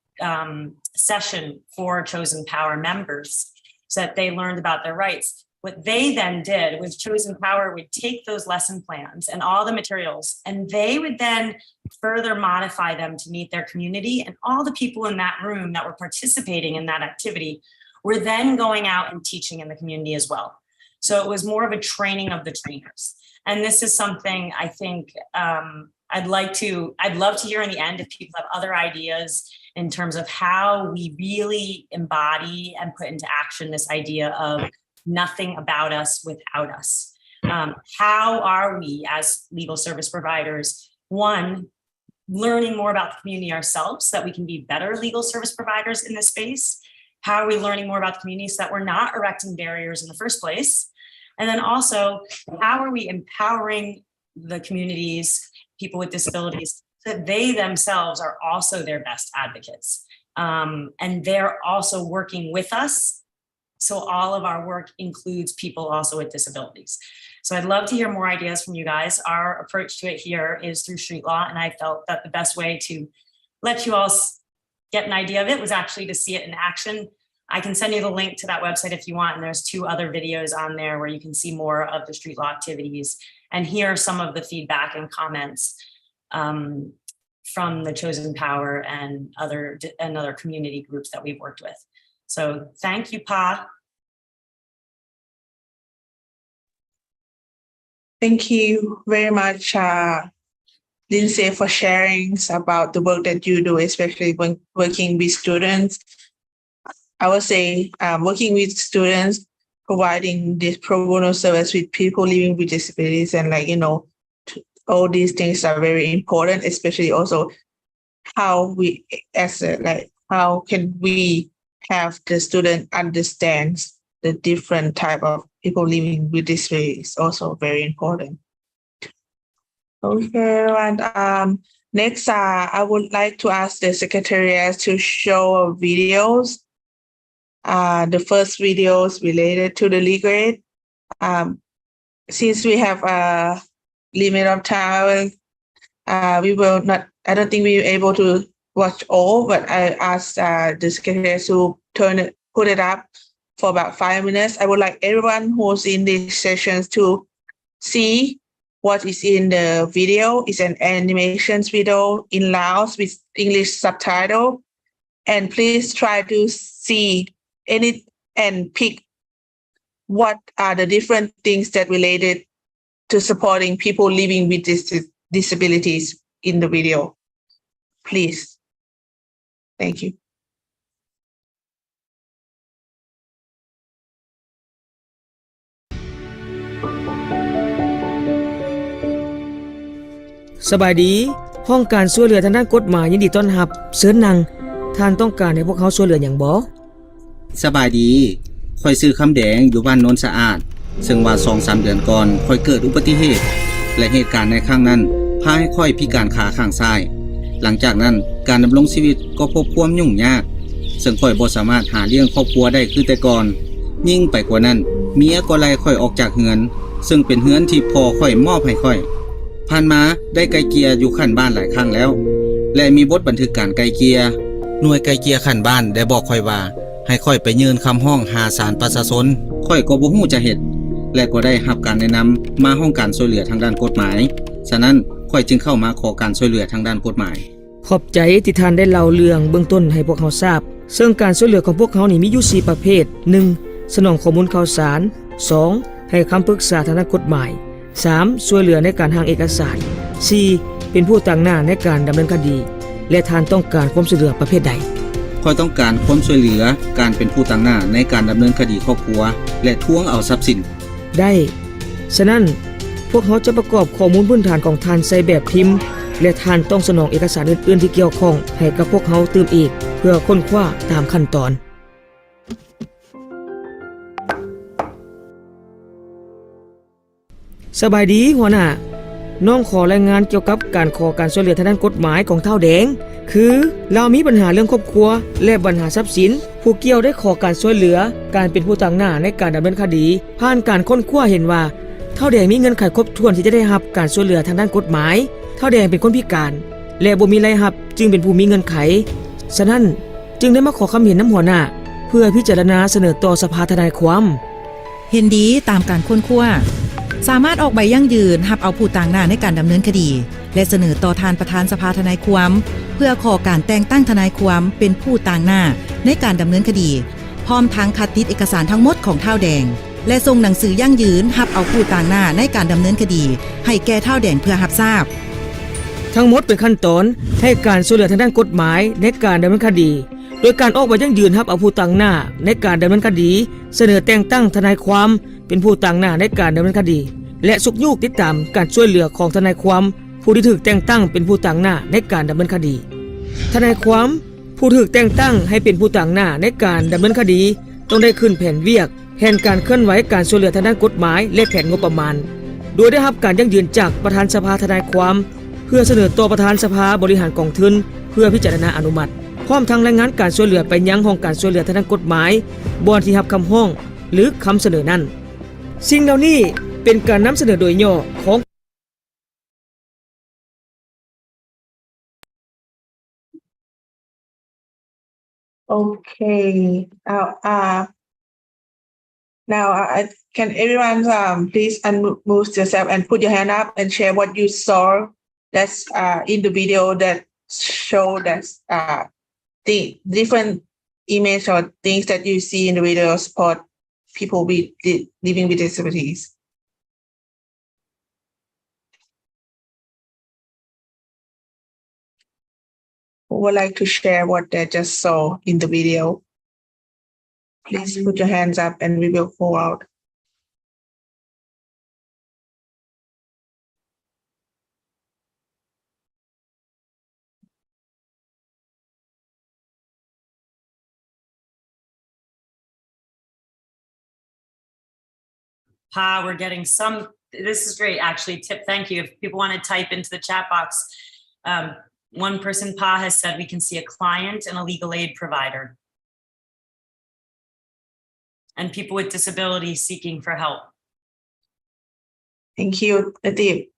session for Chosen Power members so that they learned about their rights. What they then did with Chosen Power would take those lesson plans and all the materials, and they would then further modify them to meet their community. And all the people in that room that were participating in that activity were then going out and teaching in the community as well. So it was more of a training of the trainers. And this is something I think I'd love to hear in the end if people have other ideas in terms of how we really embody and put into action this idea of nothing about us without us. How are we as legal service providers, one, learning more about the community ourselves so that we can be better legal service providers in this space? How are we learning more about the community so that we're not erecting barriers in the first place? And then also, how are we empowering the communities, people with disabilities, so that they themselves are also their best advocates? And they're also working with us. So all of our work includes people also with disabilities. So I'd love to hear more ideas from you guys. Our approach to it here is through street law. And I felt that the best way to let you all get an idea of it was actually to see it in action. I can send you the link to that website if you want. And there's 2 other videos on there where you can see more of the street law activities and hear some of the feedback and comments from the Chosen Power and other community groups that we've worked with. So thank you, Pa. Thank you very much, Lindsay, for sharing about the work that you do, especially when working with students. I would say working with students, providing this pro bono service with people living with disabilities, and all these things are very important, especially also how we how can we have the student understand the different type of people living with disabilities, also very important. Okay, and next, I would like to ask the Secretariat to show videos. The first videos related to the legal aid. Since we have a limit of time, we will not. I don't think we will be able to watch all, but I asked the Secretariat to put it up for about 5 minutes. I would like everyone who's in these sessions to see what is in the video. It's an animations video in Laos with English subtitle. And please try to see any and pick what are the different things that related to supporting people living with disabilities in the video. Please. Thank you. สบายดีห้องการช่วยเหลือทางด้านกฎหมายยินดีต้อนรับเชิญนั่งท่านต้องการให้พวกเขาช่วยเหลือหยังบ่ สบายดีข่อยซื้อคำแดงอยู่บ้านโนนสะอาดซึ่งว่า 2-3 เดือนก่อนข่อยเกิดอุบัติเหตุและเหตุการณ์ในครั้งนั้นพาให้ข่อยพิการขาข้างซ้ายหลังจากนั้นการดำรงชีวิตก็พบความยุ่งยากซึ่งข่อยบ่สามารถหาเลี้ยงครอบครัวได้คือแต่ก่อนยิ่งไปกว่านั้นเมียก็ไล่ข่อยออกจากเฮือนซึ่งเป็นเฮือนที่พ่อข่อยมอบให้ข่อยผ่านมาได้ไกลเกลี่ยอยู่ขั้นบ้านหลายครั้งแล้วและมีบทบันทึกการไกลเกลี่ยหน่วยไกลเกลี่ยขั้นบ้านได้บอกข่อยว่าให้ข่อยไปยื่นคำร้องหาศาลประชาชนข่อยก็บ่ฮู้จะเฮ็ดและก็ได้รับการแนะนำมาห้องการช่วยเหลือทางด้านกฎหมายฉะนั้นข่อยจึงเข้ามาขอการช่วยเหลือทางด้านกฎหมายขอบใจที่ท่านได้เล่าเรื่องเบื้องต้นให้พวกเขาทราบซึ่งการช่วยเหลือของพวกเขานี่มีอยู่4ประเภท 1. สนองข้อมูลข่าวสาร 2. ให้คำปรึกษาทางด้านกฎหมาย 3. ช่วยเหลือในการหาเอกสาร 4. เป็นผู้ตั้งหน้าในการดำเนินคดีและท่านต้องการความช่วยเหลือประเภทใดข่อยต้องการความช่วยเหลือการเป็นผู้ตั้งหน้าในการดำเนินคดีครอบครัวและทวงเอาทรัพย์สินได้ฉะนั้นพวกเขาจะประกอบข้อมูลพื้นฐานของท่านใส่แบบพิมพ์และท่านต้องสนองเอกสารอื่นๆที่เกี่ยวข้องให้กับพวกเขาเติมอีกเพื่อค้นคว้าตามขั้นตอนสบายดีหัวหน้าน้องขอรายงานเกี่ยวกับการขอการช่วยเหลือทางด้านกฎหมายของเท่าแดงคือเรามีปัญหาเรื่องครอบครัวและปัญหาทรัพย์สินผู้เกี่ยวได้ขอการช่วยเหลือการเป็นผู้ตั้งหน้าในการดำเนินคดีผ่านการค้นคว้าเห็นว่าเท่าแดงมีเงินไขครบถ้วนที่จะได้รับการช่วยเหลือทางด้านกฎหมายเท่าแดงเป็นคนพิการและบ่มีรายรับจึงเป็นผู้มีเงินไขฉะนั้นจึงได้มาขอความเห็นน้ำหัวหน้าเพื่อพิจารณาเสนอต่อสภาทนายความเห็นดีตามการค้นคว้าสามารถออกใบยั่งยืนรับเอาผู้ต่างหน้าในการดำเนินคดีและเสนอต่อทานประธานสภาทนายความเพื่อขอการแต่งตั้งทนายความเป็นผู้ต่างหน้าในการดำเนินคดีพร้อมทั้งคัดติดเอกสารทั้งหมดของเท่าแดง และส่งหนังสือยั่งยืนรับเอาผู้ต่างหน้าในการดำเนินคดี ให้แก่เฒ่าแดงเพื่อรับทราบ ทั้งหมดเป็นขั้นตอนให้การช่วยเหลือทางด้านกฎหมายในการดำเนินคดี โดยการออกใบยั่งยืนรับเอาผู้ต่างหน้าในการดำเนินคดี เสนอแต่งตั้งทนายความเป็นผู้ต่างหน้าในการดำเนินคดี และสุกยูกติดตามการช่วยเหลือของทนายความผู้ที่ถูกแต่งตั้งเป็นผู้ต่างหน้าในการดำเนินคดี ทนายความผู้ถูกแต่งตั้งให้เป็นผู้ต่างหน้าในการดำเนินคดีต้องได้ขึ้นแผนเวียกแผนการเคลื่อนไหวการช่วยเหลือทางด้านกฎหมายและแผนงบประมาณ โดยได้รับการยั่งยืนจากประธานสภาทนายความเพื่อเสนอต่อประธานสภาบริหารกองทุนเพื่อพิจารณาอนุมัติพร้อมทั้งรายงานการช่วยเหลือไปยังห้องการช่วยเหลือทางด้านกฎหมายบอนที่รับคำร้องหรือคำเสนอนั้นสิ่งเหล่านี้เป็นการนำเสนอโดยย่อของ Okay. Now, can everyone please unmute yourself and put your hand up and share what you saw that's in the video that show that the different image or things that you see in the video support people with living with disabilities. Who would like to share what they just saw in the video? Please put your hands up and we will go out. Pa, we're getting some, this is great, actually. Tip, thank you. If people want to type into the chat box, one person, Pa, has said we can see a client and a legal aid provider. And people with disabilities seeking for help. Thank you, Nadeep.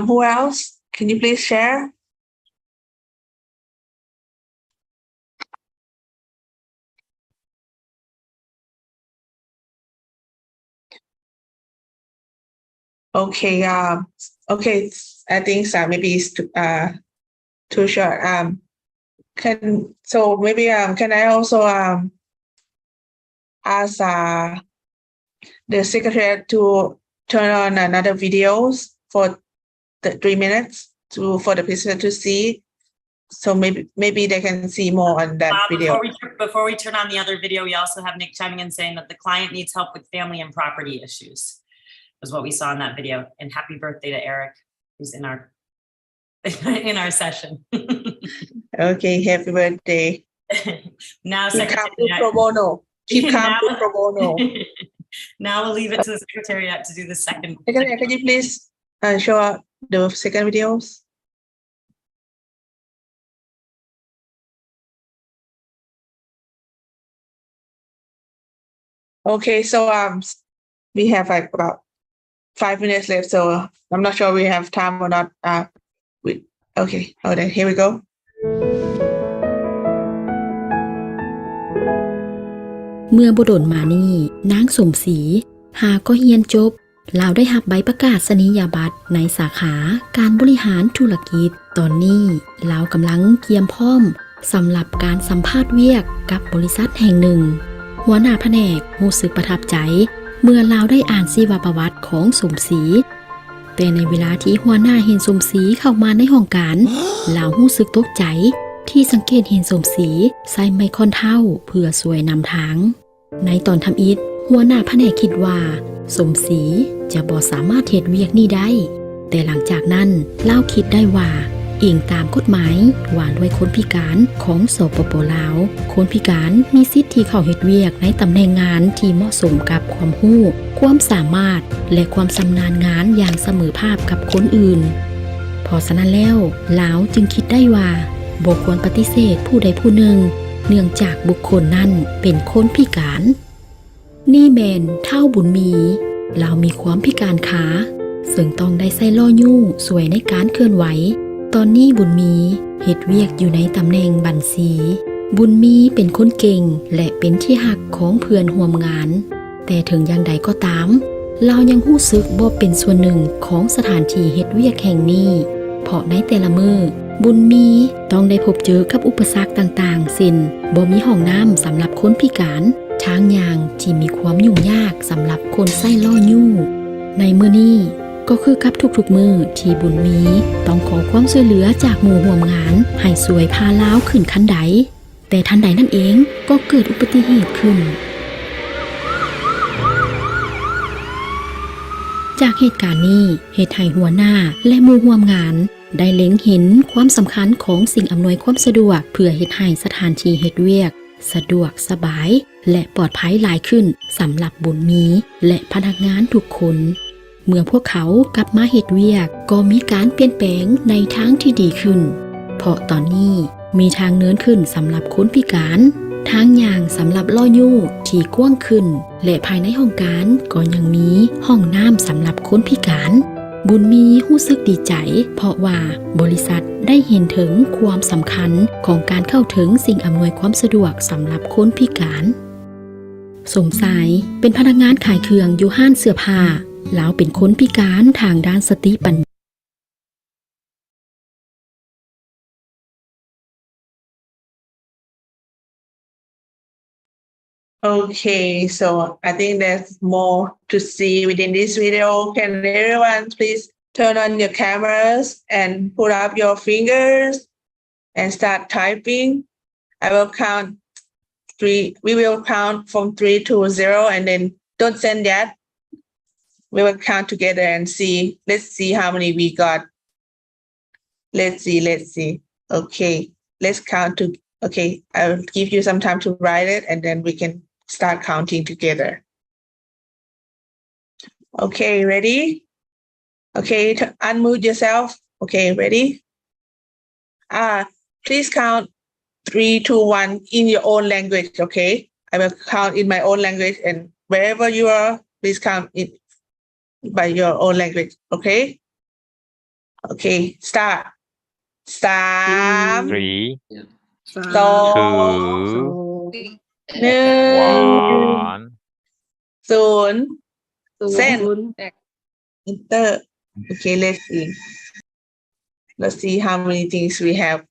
Who else? Can you please share? Okay, okay, I think maybe it's too short. So maybe can I also ask the secretary to turn on another videos for the 3 minutes for the person to see, so maybe they can see more on that video. Before we turn on the other video, we also have Nick chiming in saying that the client needs help with family and property issues. Was what we saw in that video. And happy birthday to Eric, who's in our session. Okay, happy birthday. Now, Keep calm pro bono. Keep calm pro bono. Now we'll leave it to the secretariat to do the second. Can you please show the second videos? Okay, so we have like about 5 minutes left, so I'm not sure we have time or not. Okay, hold on, here we go. เมื่อบ่ดนมานี่นางสมศรีหาก็เฮียนจบลาวได้รับใบประกาศนียบัตรในสาขาการบริหารธุรกิจตอนนี้ลาวกำลังเตรียมพร้อมสำหรับการสัมภาษณ์เวียกกับบริษัทแห่งหนึ่งหัวหน้าแผนกรู้สึกประทับใจเมื่อลาวได้อ่านชีวประวัติของสมศรีแต่ในเวลาที่หัวหน้าเห็นสมศรีเข้ามาในห้องการลาวรู้สึกตกใจที่สังเกตเห็นสมศรีใส่ไมค์คอนเท่าเพื่อสวยนำทางในตอนทำอิฐหัวหน้าแผนกคิดว่าสมศรีจะบ่สามารถเฮ็ดเวียกนี้ได้แต่หลังจากนั้นลาวคิดได้ว่าอิงตามกฎหมายว่าด้วยคนพิการของสปป.ลาวคนพิการมีสิทธิ์ที่เข้าเฮ็ดเวียกในตำแหน่งงานที่เหมาะสมกับความรู้ความสามารถและความชำนาญงานอย่างเสมอภาคกับคนอื่นเพราะฉะนั้นแล้วลาวจึงคิดได้ว่าบ่ควรปฏิเสธผู้ใดผู้หนึ่งเนื่องจากบุคคลนั้นเป็นคนพิการนี่แม่นเท่าบุญมีลาวมีความพิการขาซึ่งต้องได้ใส่ล้อยู้สวยในการเคลื่อนไหวตอนนี้บุญมีเฮ็ดเวียกอยู่ในตำแหน่งบัญชีบุญมีเป็นคนเก่งและเป็นที่ฮักของเพื่อนร่วมงานแต่ถึงอย่างใดก็ตามลาวยังรู้สึกบ่เป็นส่วนหนึ่งของสถานที่เฮ็ดเวียกแห่งนี้เพราะในแต่ละมื้อบุญมีต้องได้พบเจอกับอุปสรรคต่างๆเช่นบ่มีห้องน้ำสำหรับคนพิการ ทางย่างที่มีความยุ่งยากสำหรับคนไส้ล่อยู่ในมื้อนี้ก็คือกับทุกๆมื้อที่บุญมีต้องขอความช่วยเหลือจากหมู่ร่วมงานให้สวยพาล้าวขึ้นคันใดแต่ทันใดนั่นเองก็เกิดอุบัติเหตุขึ้นจากเหตุการณ์นี้เหตุให้หัวหน้าและหมู่ร่วมงานได้เล็งเห็นความสำคัญของสิ่งอำนวยความสะดวกเพื่อเฮ็ดให้สถานที่เฮ็ดเวียกสะดวกสบายและปลอดภัยหลายขึ้นสำหรับบุญมีและพนักงานทุกคนเมื่อพวกเขากลับมาเฮ็ดเวียกก็มีการเปลี่ยนแปลงในทางที่ดีขึ้นเพราะตอนนี้มีทางเนินขึ้นสำหรับคนพิการทางย่างสำหรับล่อยู่ที่กว้างขึ้นและภายในห้องการก็ยังมีห้องน้ำสำหรับคนพิการบุญมีรู้สึกดีใจเพราะว่าบริษัทได้เห็นถึงความสำคัญของการเข้าถึงสิ่งอำนวยความสะดวกสำหรับคนพิการสมสายเป็นพนักงานขายเครื่องอยู่ห้างเสื้อผ้าแล้วเป็นคนพิการทางด้านสติปัญญาOkay, so I think there's more to see within this video. Can everyone please turn on your cameras and put up your fingers and start typing? I will count 3. We will count from 3 to 0 and then don't send yet. We will count together and see. Let's see how many we got. Let's see. Okay, let's count to. Okay, I'll give you some time to write it and then we can start counting together. Okay, ready? Okay, unmute yourself. Okay, ready? Please count 3, 2, 1 in your own language, okay? I will count in my own language and wherever you are, please count it by your own language, okay? Okay, start. 3, 3, 2, 2, 1 1. 0 send enter. Okay, let's see how many things we have.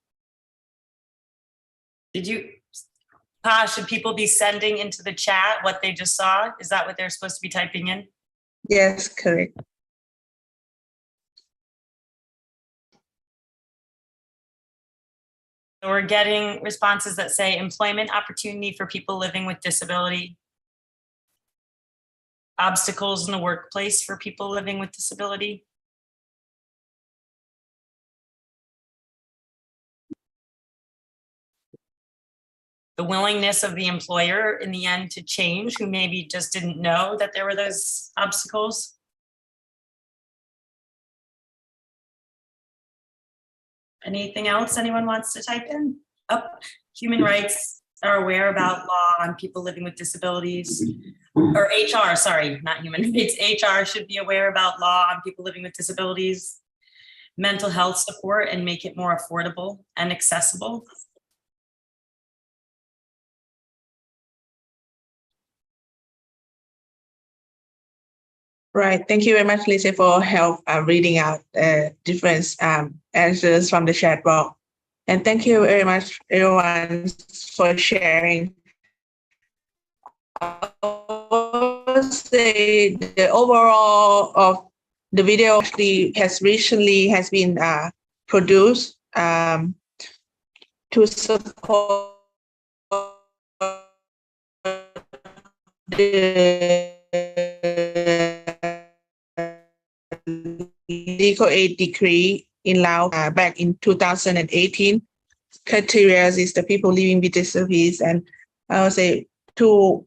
Should people be sending into the chat what they just saw? Is that what they're supposed to be typing in? Yes, correct. So we're getting responses that say employment opportunity for people living with disability, obstacles in the workplace for people living with disability. The willingness of the employer in the end to change, who maybe just didn't know that there were those obstacles. Anything else anyone wants to type in? Human rights are aware about law on people living with disabilities. Or HR, sorry, not human rights. HR should be aware about law on people living with disabilities. Mental health support and make it more affordable and accessible. Right. Thank you very much, Lisa, for help reading out different answers from the chat box. And thank you very much, everyone, for sharing. I would say the overall of the video actually has recently been produced to support the legal aid decree in Laos back in 2018. Criteria is the people living with disabilities, and I would say to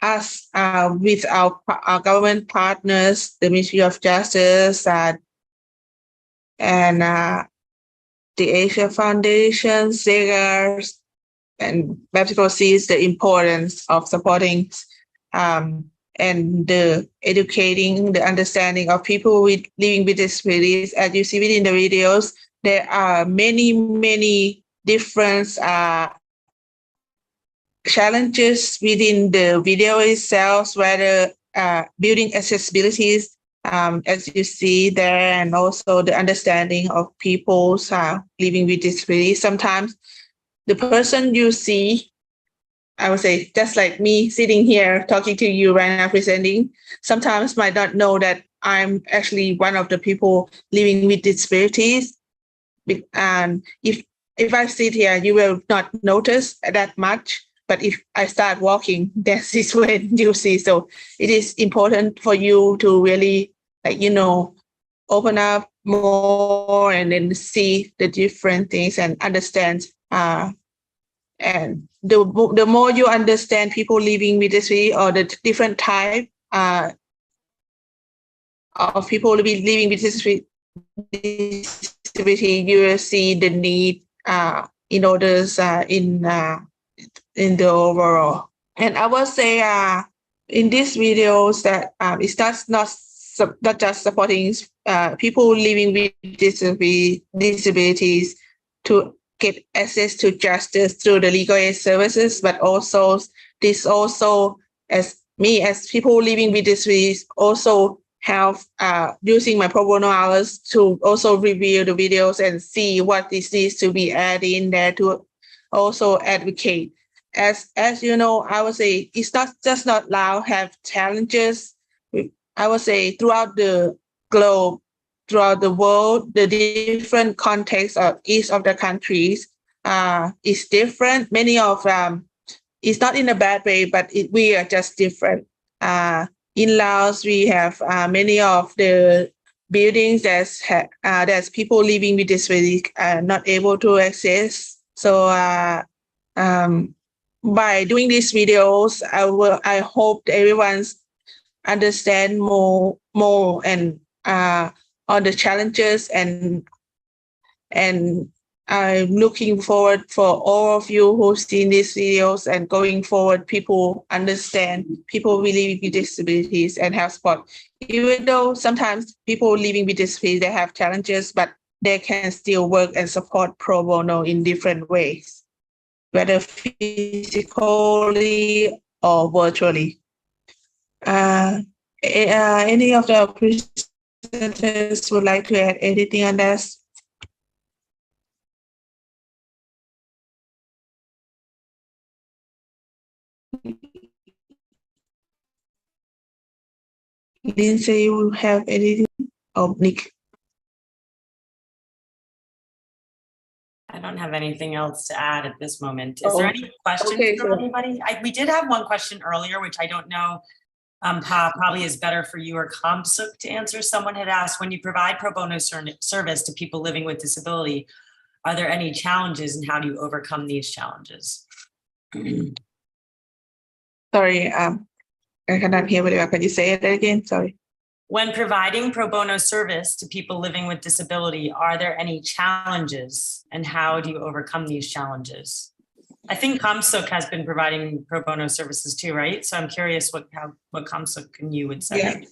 us with our government partners, the Ministry of Justice and the Asia Foundation, SEGARS, and Baptical sees the importance of supporting and the educating the understanding of people living with disabilities. As you see within the videos, there are many different challenges within the video itself, whether building accessibilities, as you see there, and also the understanding of people living with disabilities. Sometimes the person you see, I would say, just like me sitting here talking to you right now, presenting, sometimes might not know that I'm actually one of the people living with disabilities. And if I sit here, you will not notice that much. But if I start walking, that is when you see. So it is important for you to really, open up more and then see the different things and understand. And the more you understand people living with disability or the different type of people living with disability, you will see the need in orders in the overall. And I will say in these videos that it's not just supporting people living with disabilities to get access to justice through the legal aid services, but also as people living with disabilities also have using my pro bono hours to also review the videos and see what this needs to be added in there to also advocate. As you know, I would say it's not just not allowed have challenges. I would say throughout the globe, throughout the world, the different contexts of each of the countries is different. Many of it's not in a bad way, but we are just different. In Laos, we have many of the buildings that's people living with disabilities not able to access. So by doing these videos, I hope everyone's understand more and on the challenges and I'm looking forward for all of you who've seen these videos and going forward, people understand people living with disabilities and have support. Even though sometimes people living with disabilities, they have challenges, but they can still work and support pro bono in different ways, whether physically or virtually. Any of the presenters would like to add anything on this? Lindsay, you have anything? Oh, Nick. I don't have anything else to add at this moment. Is there any questions Okay, from anybody? We did have one question earlier, which I don't know, probably is better for you or Kamsuk to answer. Someone had asked, when you provide pro bono service to people living with disability, are there any challenges and how do you overcome these challenges? Sorry, I cannot hear very well. Can you say it again? Sorry. When providing pro bono service to people living with disability, are there any challenges and how do you overcome these challenges? I think Kamsuk has been providing pro bono services too, right? So I'm curious what Kamsuk and you would say.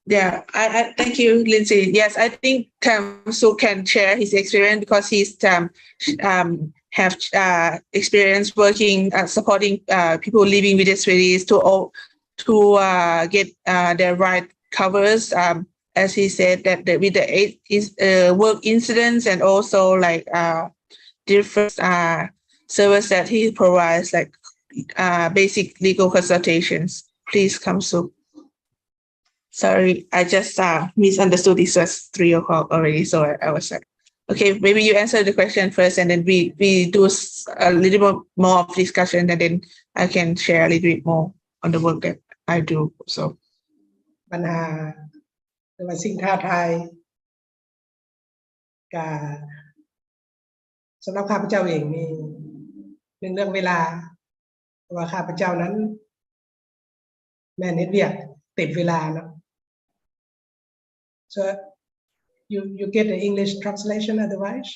Yeah, I thank you, Lindsay. Yes, I think Kamsuk can share his experience because he's have experience working supporting people living with disabilities to get their right covers. As he said that with the work incidents and also like different service that he provides, like basic legal consultations. Please, Kamsuk. Sorry, I just misunderstood. This was 3 o'clock already, so I was like, okay, maybe you answer the question first, and then we do a little bit more of discussion, and then I can share a little bit more on the work that I do. So, ปัญหาหรือว่าสิ่งท้าทายกับสำหรับข้าพเจ้าเองนี่เป็นเรื่องเวลาเพราะว่าข้าพเจ้านั้นแม่นเฮ็ดเวียกเต็มเวลาเนาะ so you get the English translation otherwise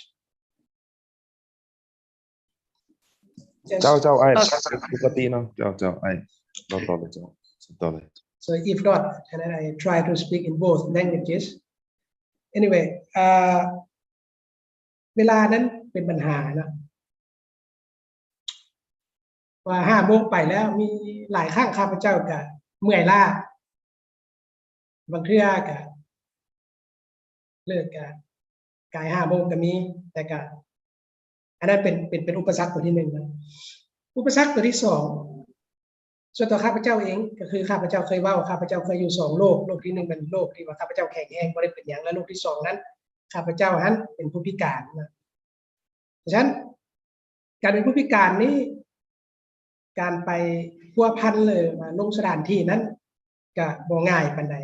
เจ้าไอ้ปกติเนาะเจ้าไอ้เราต่อเลยเจ้าต่อเลย so if not and then I try to speak in both languages anyway เวลานั้นเป็นปัญหานะว่า5 โมงไปแล้วมีหลายครั้งข้าพเจ้าก็เมื่อยล้าบางเทื่อก็เลิกก็กาย5 โมงก็มีแต่ก็ อันนั้นเป็นอุปสรรคตัวที่1นะอุปสรรคตัวที่2ส่วนตัวข้าพเจ้าเองก็คือข้าพเจ้าเคยเว้าข้าพเจ้าเคยอยู่2โลกที่1เป็นโลกที่ว่าข้าพเจ้าแข็งแรงบ่ได้เป็นหยังและโลกที่2นั้นข้าพเจ้านั้นเป็นผู้พิการนะเพราะฉะนั้นการเป็นผู้พิการนี้การไปพัวพันเลยมาลงสถานที่นั้นก็บ่ง่ายปานใด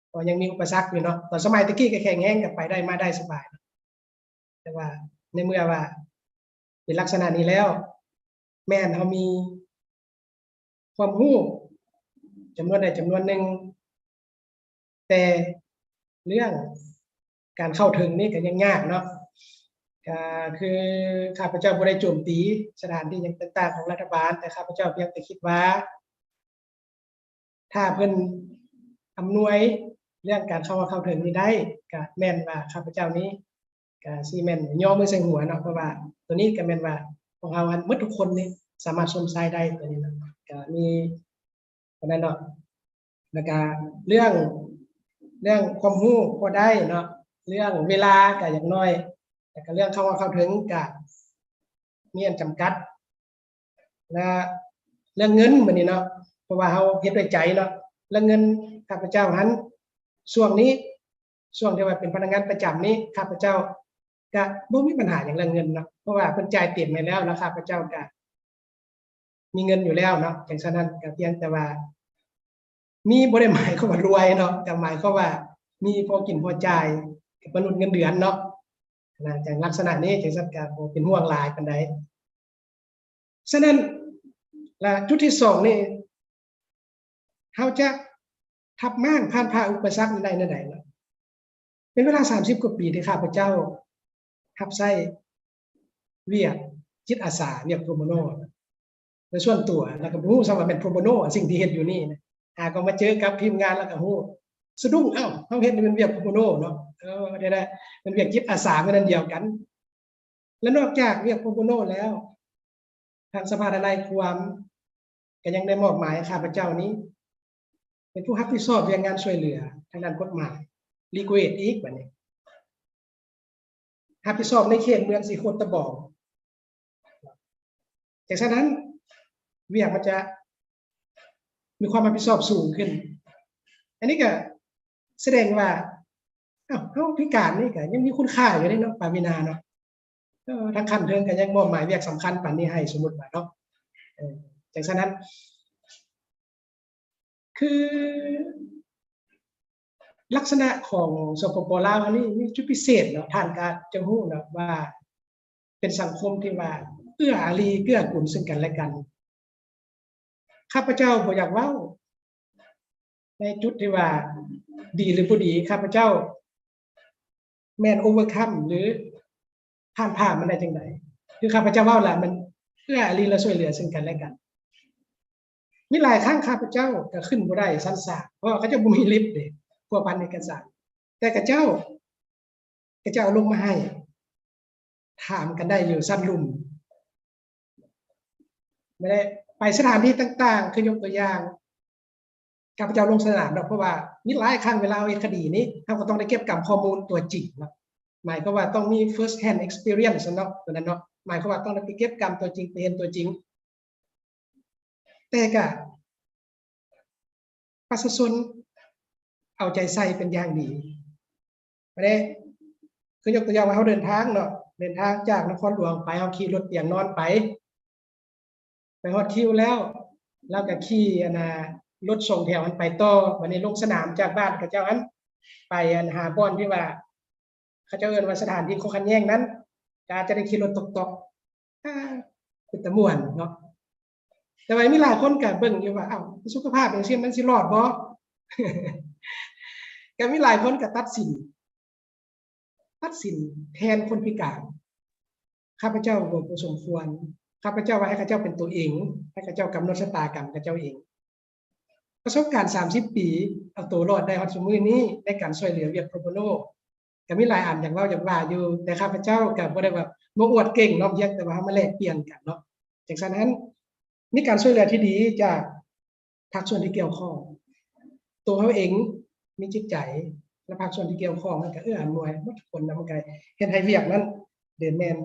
เพราะยังมีอุปสรรคอยู่เนาะตอนสมัยตะกี้ก็แข็งแรงก็ไปได้มาได้สบายแต่ว่าในเมื่อว่าเป็นลักษณะนี้แล้วแม่นเฮามีความรู้จำนวนใดจำนวนหนึ่งแต่เรื่องการเข้าถึงนี่ก็ยังยากเนาะก็คือข้าพเจ้าบ่ได้โจมตีสถานที่อย่างต่างๆของรัฐบาลแต่ข้าพเจ้าเพียงแต่คิดว่าถ้าเพิ่นอำนวยเรื่องการเข้าถึงนี้ได้ก็แม่นว่าข้าพเจ้านี้ก็สิแม่นย่อมือใส่หัวเนาะเพราะว่าตัวนี้ก็แม่นว่าของเฮาหมดทุกคนนี่สามารถสวมใส่ได้ตัวนี้เนาะก็มีเพราะนั้นเนาะแล้วก็เรื่องความรู้พอได้เนาะเรื่องเวลาก็อย่างน้อยแต่ก็เรื่องเข้าถึงก็มีอันจำกัดและเรื่องเงินมื้อนี้เนาะเพราะว่าเฮาเฮ็ดด้วยใจเนาะเรื่องเงินข้าพเจ้าหันช่วงที่ว่าเป็นพนักงานประจำนี้ข้าพเจ้าก็บ่มีปัญหาอย่างเรื่องเงินเนาะเพราะว่าเพิ่นจ่ายเต็มให้แล้วแล้วข้าพเจ้าก็มีเงินอยู่แล้วเนาะจังซั่นนั้นก็เพียงแต่ว่ามีบ่ได้หมายความว่ารวยเนาะแต่หมายความว่ามีพอกินพอจ่ายกับมนุษย์เงินเดือนเนาะจังลักษณะนี้จังซั่นก็บ่เป็นห่วงหลายปานใดฉะนั้นและจุดที่2นี่เฮาจะทับม่านผ่านผ่าอุปสรรคใดๆเนาะเป็นเวลา30กว่าปีที่ข้าพเจ้ารับใช้เวียกจิตอาสาเวียกโปรโมโนโดยส่วนตัวแล้วก็บ่ฮู้ซะว่าเป็นโปรโมโนสิ่งที่เฮ็ดอยู่นี่นะก็มาเจอกับทีมงานแล้วก็ฮู้สะดุ้งเอ้าเฮาเฮ็ดนี่มันเวียกโปรโมโนเนาะได้มันเวียกจิตอาสาเป็นอันเดียวกันและนอกจากเวียกโปรโมโนแล้วทางสภาทนายความก็ยังได้มอบหมายให้ข้าพเจ้านี้เป็นผู้รับผิดชอบเรื่องงานช่วยเหลือทางด้านกฎหมายลีกเวทอีกบัดนี้รับผิดชอบในเขตเมืองสีโคตะบองจากนั้นเวียกมันจะมีความรับผิดชอบสูงขึ้นอันนี้ก็แสดงว่าเฮาพิการนี่ก็ยังมีคุณค่าอยู่เนาะปามินาเนาะทางขั้นเทิงก็ยังมอบหมายเวียกสำคัญปานนี้ให้สมมุติว่าเนาะจากนั้นคือลักษณะของสปป.ลาวอันนี้มีจุดพิเศษเนาะท่านก็จะฮู้เนาะว่าเป็นสังคมที่ว่าเอื้ออารีเกื้อกูลซึ่งกันและกันข้าพเจ้าบ่อยากเว้าในจุดที่ว่าดีหรือบ่ดีข้าพเจ้าแม่นโอเวอร์คัมหรือผ่านมันได้จังได๋คือข้าพเจ้าเว้าล่ะมันเอื้ออารีและช่วยเหลือซึ่งกันและกันมีหลายครั้งข้าพเจ้าก็ขึ้นบ่ได้ชั้น3เพราะเขาจะบ่มีลิฟต์เด้พวกพันเอกสารแต่กระเจ้าลงมาให้ถามกันได้อยู่สั้นลุ่มไม่ได้ไปสถานที่ต่างๆคือยกตัวอย่างข้าพเจ้าลงสนามเพราะว่ามีหลายครั้งเวลาคดีนี้เราก็ต้องได้เก็บข้อมูลตัวจริงเนาะหมายความว่าต้องมี first hand experience เนาะตัวนั้นเนาะหมายความว่าต้องได้ไปเก็บตัวจริงไปเห็นตัวจริงแต่ก็ประชาชนเอาใจใส่เป็นอย่างดีไม่ได้คือยกตัวอย่างว่าเขาเดินทางเนาะเดินทางจากนครหลวงไปเขาขี่รถเตียงนอนไปฮอดคิวแล้วก็ขี่รถส่งแถวมันไปต่อวันนี้ลงสนามจากบ้านเขาเจ้าอันไปหาบ่อนที่ว่าเขาเจ้าเอิ้นว่าสถานที่เขาคันแย่งนั้นจะได้ขี่รถตกเป็นตะม่วนเนาะแต่ว่ามีหลายคนก็เบิ่งอยู่ว่าสุขภาพจังซี่มันสิรอดบ่ ก็มีหลายคนก็ตัดสินแทนคนพิการข้าพเจ้าบ่สมควรข้าพเจ้าว่าให้ข้าเจ้าเป็นตัวเองให้ข้าเจ้ากำหนดชะตากรรมข้าเจ้าเองประสบการณ์30ปีเอาตัวรอดได้ฮอดซุมื้อนี้ในการช่วยเหลือเวียกโปรโมโนก็มีหลายอันอย่างเว้าอย่างว่าอยู่แต่ข้าพเจ้าก็บ่ได้ว่าบ่อวดเก่งเนาะเพียงแต่ว่ามาแลกเปลี่ยนกันเนาะจังซั่นนั้นมีการช่วยเหลือที่ดีจากภาคส่วนที่เกี่ยวข้องตัวเขาเองมีจิตใจและภาคส่วนที่เกี่ยวข้องมันก็เอื้ออำนวยหมดทุกคนนะมันก็เฮ็ดให้เวียกนั้นเดินแม่น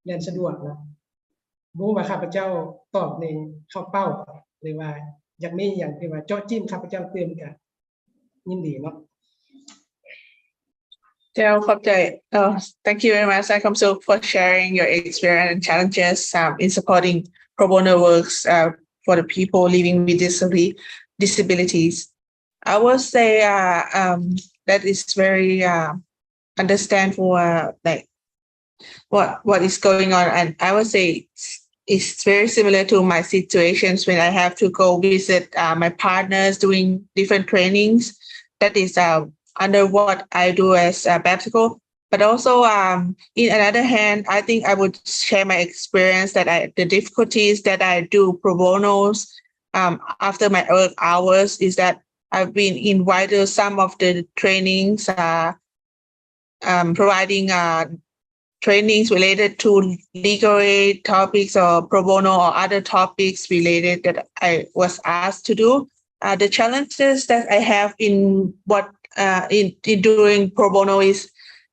เรียนสะดวกนะรู้ว่าข้าพเจ้าตอบในเข้าเป้าหรือว่าอย่างนี้อย่างที่ว่าเจาะจิ้มข้าพเจ้าเติมกันยินดีเนาะ Thank you very much, Saikomso, for sharing your experience and challenges in supporting pro bono works for the people living with disabilities. I will say that is very understandable, like what is going on, and I would say it's very similar to my situations when I have to go visit my partners doing different trainings. That is under what I do as a bicycle. But also, in another hand, I think I would share my experience that the difficulties that I do pro bonos after my work hours is that I've been invited to some of the trainings, providing trainings related to legal aid topics or pro bono or other topics related that I was asked to do. The challenges that I have in doing pro bono is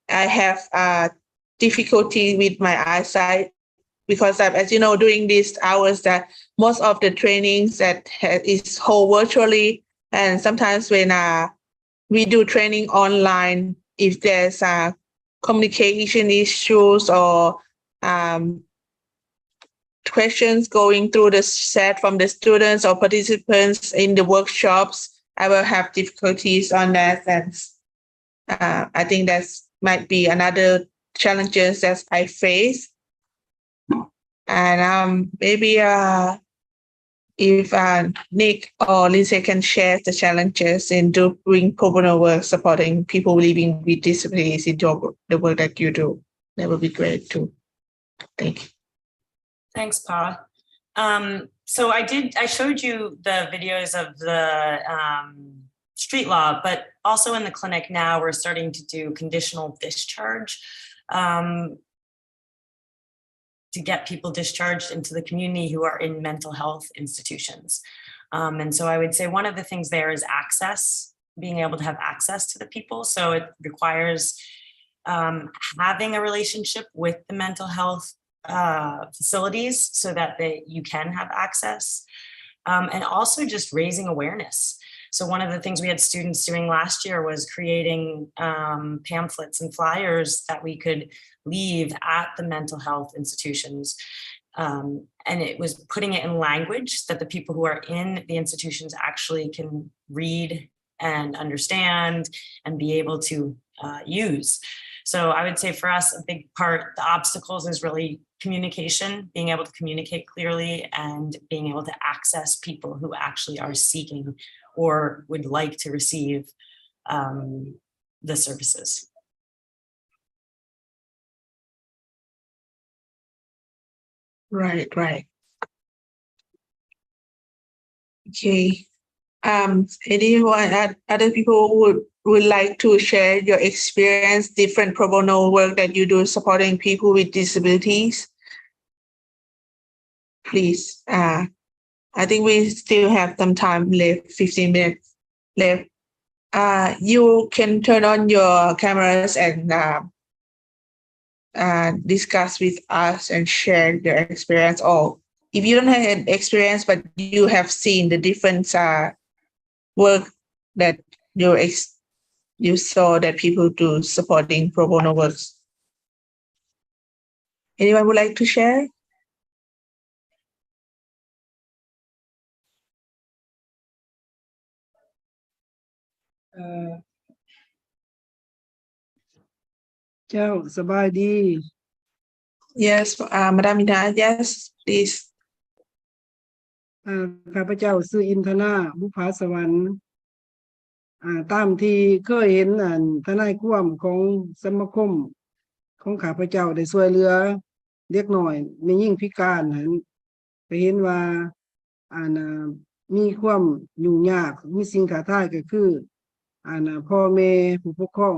I have difficulty with my eyesight because as you know, during these hours that most of the trainings that is held virtually, and sometimes when we do training online, if there's communication issues or questions going through the chat from the students or participants in the workshops, I will have difficulties on that. And I think that might be another challenges that I face. And maybe if Nick or Lindsay can share the challenges in doing pro bono work, supporting people living with disabilities in the work that you do, that would be great too. Thank you. Thanks, Pa. So I showed you the videos of the street law, but also in the clinic now, we're starting to do conditional discharge to get people discharged into the community who are in mental health institutions. And so I would say one of the things there is access, being able to have access to the people. So it requires having a relationship with the mental health facilities so that you can have access, and also just raising awareness. So one of the things we had students doing last year was creating pamphlets and flyers that we could leave at the mental health institutions. And it was putting it in language that the people who are in the institutions actually can read and understand and be able to use. So I would say for us, a big part, the obstacles is really communication, being able to communicate clearly and being able to access people who actually are seeking or would like to receive the services. Right. Okay. Anyone, other people would like to share your experience, different pro bono work that you do supporting people with disabilities? Please. I think we still have some time left, 15 minutes left. You can turn on your cameras and discuss with us and share your experience. Or if you don't have an experience, but you have seen the different work that you saw that people do supporting pro bono works. Anyone would like to share? เจ้าสบายดี Yes, Madam Ina, yes, please. ข้าพเจ้าชื่ออินทนาบุภาสวรรค์ตามที่เคยเห็นทนายความของสมาคมของข้าพเจ้าได้ช่วยเหลือเด็กน้อยแม่หญิงพิการนั้นไปเห็นว่ามีความยุ่งยากมีสิ่งท้าทายก็คือพ่อแม่ผู้ปกครอง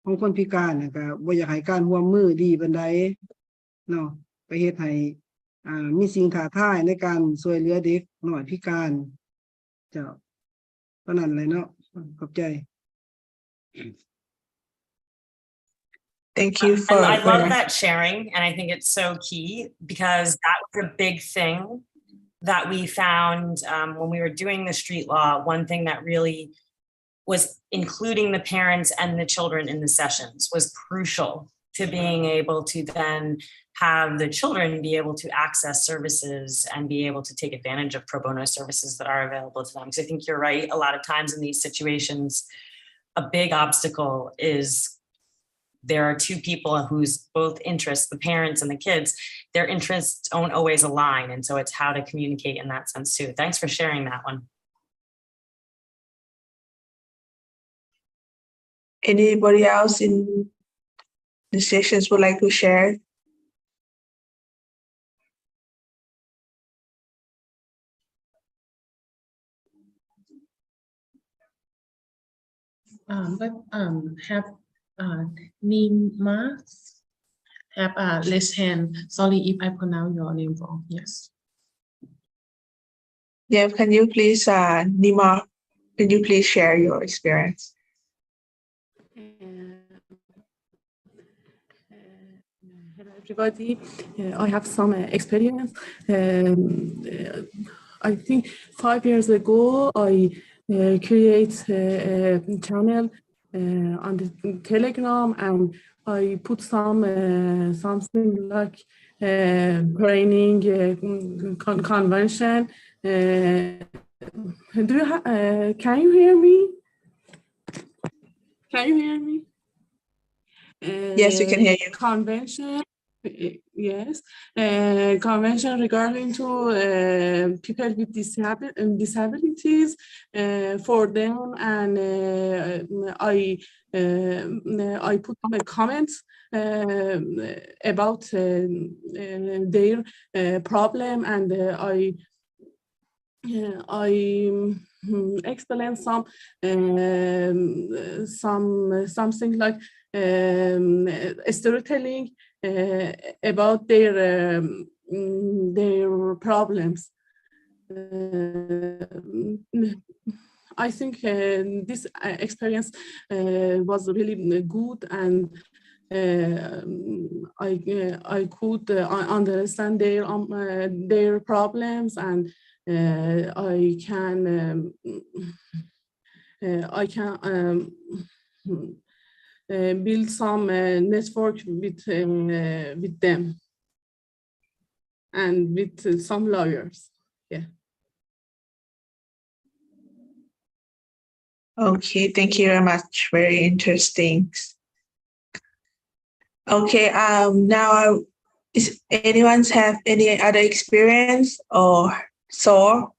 ของคนพิการก็บ่อยากให้การร่วมมือดีปานใดเนาะไปเฮ็ดให้มีสิ่งท้าทายในการช่วยเหลือเด็กน้อยพิการเจ้าเพราะนั้นเลยเนาะขอบใจ Thank you for. And I love that sharing, and I think it's so key because that was a big thing that we found when we were doing the street law. One thing that really was including the parents and the children in the sessions was crucial to being able to then have the children be able to access services and be able to take advantage of pro bono services that are available to them. Because I think you're right, a lot of times in these situations, a big obstacle is there are two people whose both interests, the parents and the kids, their interests don't always align. And so it's how to communicate in that sense too. Thanks for sharing that one. Anybody else in the sessions would like to share? But have Nima have raised hand. Sorry if I pronounce your name wrong. Yes. Yeah, can you please, Nima, can you please share your experience? Hello everybody. I have some experience. I think 5 years ago I create a channel on the Telegram, and I put some something like training convention. Do you can you hear me? Can you hear me? Yes, we can hear you. Convention, yes, convention regarding to people with disabilities for them, and I put my comments about their problem, and I explain something like storytelling about their problems. I think this experience was really good, and I could understand their problems, and I can build some network with them and with some lawyers. Yeah. Okay, thank you very much. Very interesting. Okay, now is anyone have any other experience or so?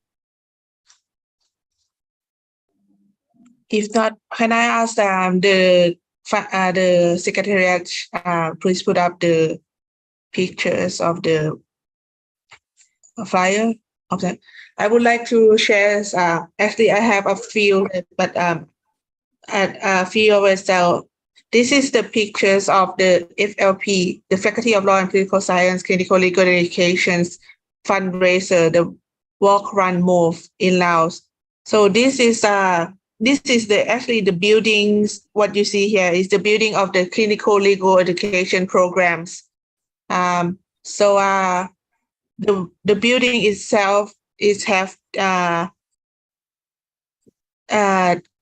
If not, can I ask the secretariat please put up the pictures of the flyer of that. I would like to share. Actually, I have a few, but a few of it. So this is the pictures of the FLP, the Faculty of Law and Political Science Clinical Legal Education's fundraiser, the Walk, Run, Move in Laos. So this is actually the buildings. What you see here is the building of the clinical legal education programs. The building itself have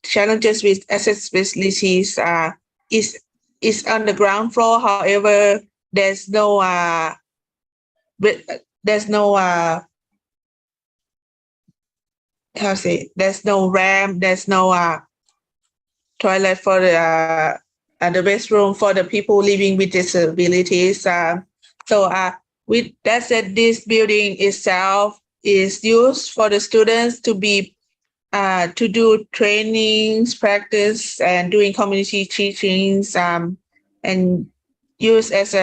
challenges with accessibilities. Is on the ground floor. However, there's no there's no ramp. There's no toilet for the restroom for the people living with disabilities. With that said, this building itself is used for the students to be to do trainings, practice, and doing community teachings, and used as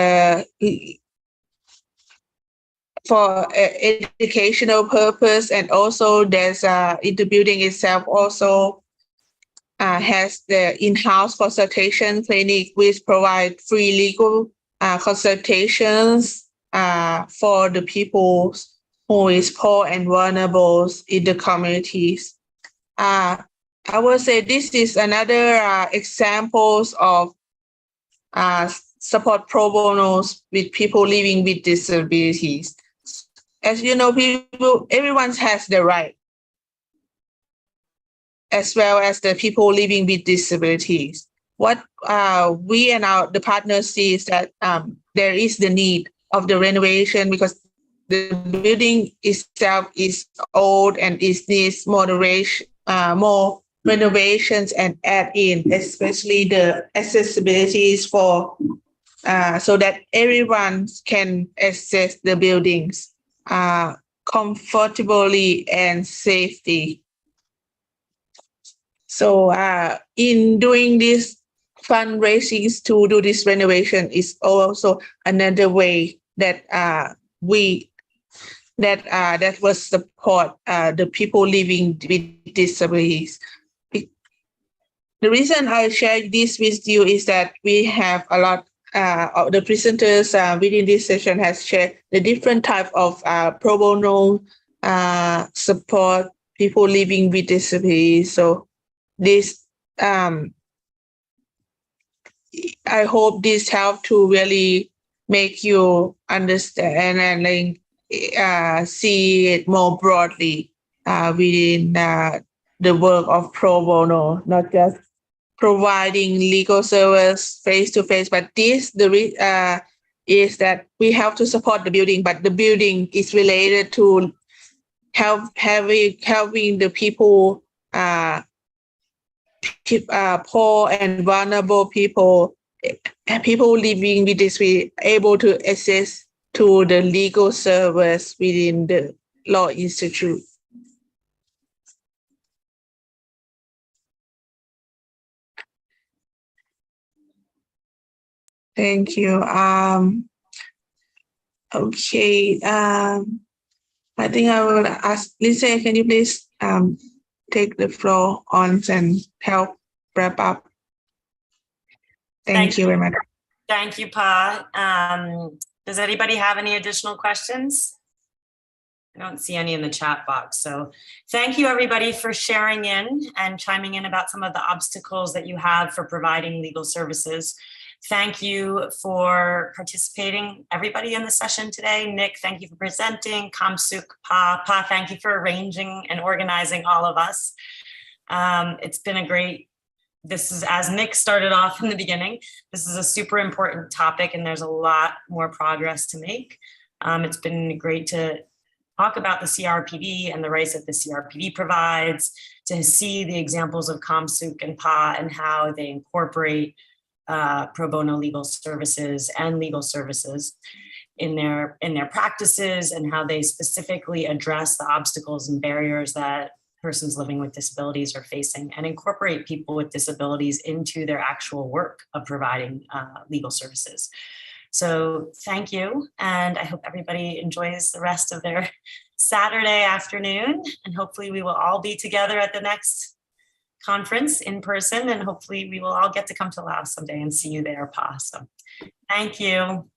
for educational purpose. And also there's in the building itself also has the in-house consultation clinic, which provide free legal consultations for the people who is poor and vulnerable in the communities. I would say this is another examples of support pro bonos with people living with disabilities. As you know, everyone has the right, as well as the people living with disabilities. What we and the partners see is that there is the need of the renovation because the building itself is old and it needs more renovations and add in, especially the accessibilities for so that everyone can access the buildings comfortably and safely. So in doing this fundraising to do this renovation is also another way that that will support the people living with disabilities. The reason I share this with you is that we have a lot of the presenters within this session has shared the different type of pro bono support people living with disabilities. So this I hope this help to really make you understand and see it more broadly within the work of pro bono, not just providing legal service face to face, but this is that we have to support the building, but the building is related to helping the people. Poor and vulnerable people living with this, we able to access to the legal service within the law institute. Thank you. Okay. I think I will ask Lindsay, can you please take the floor on and help wrap up? Thank you very much. Thank you, Pa. Does anybody have any additional questions? I don't see any in the chat box. So thank you, everybody, for sharing in and chiming in about some of the obstacles that you have for providing legal services. Thank you for participating, everybody in the session today. Nick, thank you for presenting. Kamsuk, Pa, thank you for arranging and organizing all of us. It's been a great, this is, as Nick started off in the beginning, this is a super important topic and there's a lot more progress to make. It's been great to talk about the CRPD and the rights that the CRPD provides, to see the examples of Kamsuk and Pa and how they incorporate pro bono legal services and legal services in their practices, and how they specifically address the obstacles and barriers that persons living with disabilities are facing, and incorporate people with disabilities into their actual work of providing legal services. So thank you, and I hope everybody enjoys the rest of their Saturday afternoon, and hopefully we will all be together at the next conference in person, and hopefully we will all get to come to Laos someday and see you there, Pa. So thank you.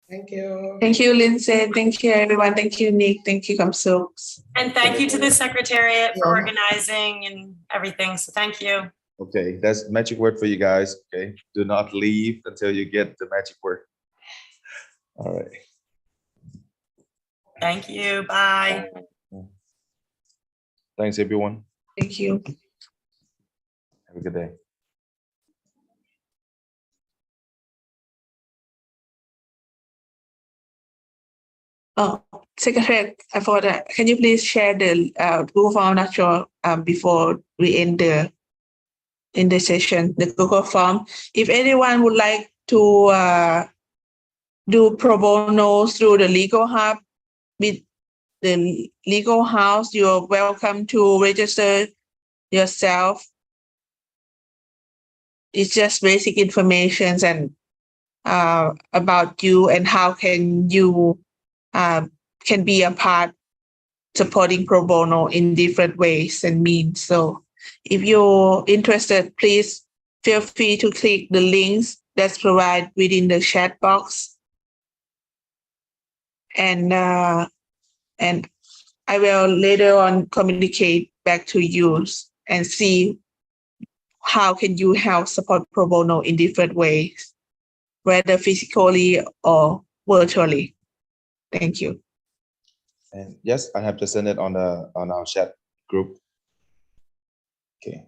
Thank you. Thank you, Lindsay. Thank you, everyone. Thank you, Nick. Thank you, Kamsuk. And thank you to the Secretariat for organizing and everything. So thank you. Okay, that's magic word for you guys. Okay, do not leave until you get the magic word. All right. Thank you. Bye. Thanks, everyone. Thank you. Have a good day. Oh, Secretary, I forgot that. Can you please share the Google Form? Not sure before we end the session, the Google Form. If anyone would like to do pro bono through the Legal Hub with the Legal House, you're welcome to register yourself. It's just basic information and about you and how can you can be a part supporting pro bono in different ways and means. So if you're interested, please feel free to click the links that's provided within the chat box. And I will later on communicate back to you and see how can you help support pro bono in different ways. whether physically or virtually. Thank you. And yes, I have to send it on our chat group. Okay.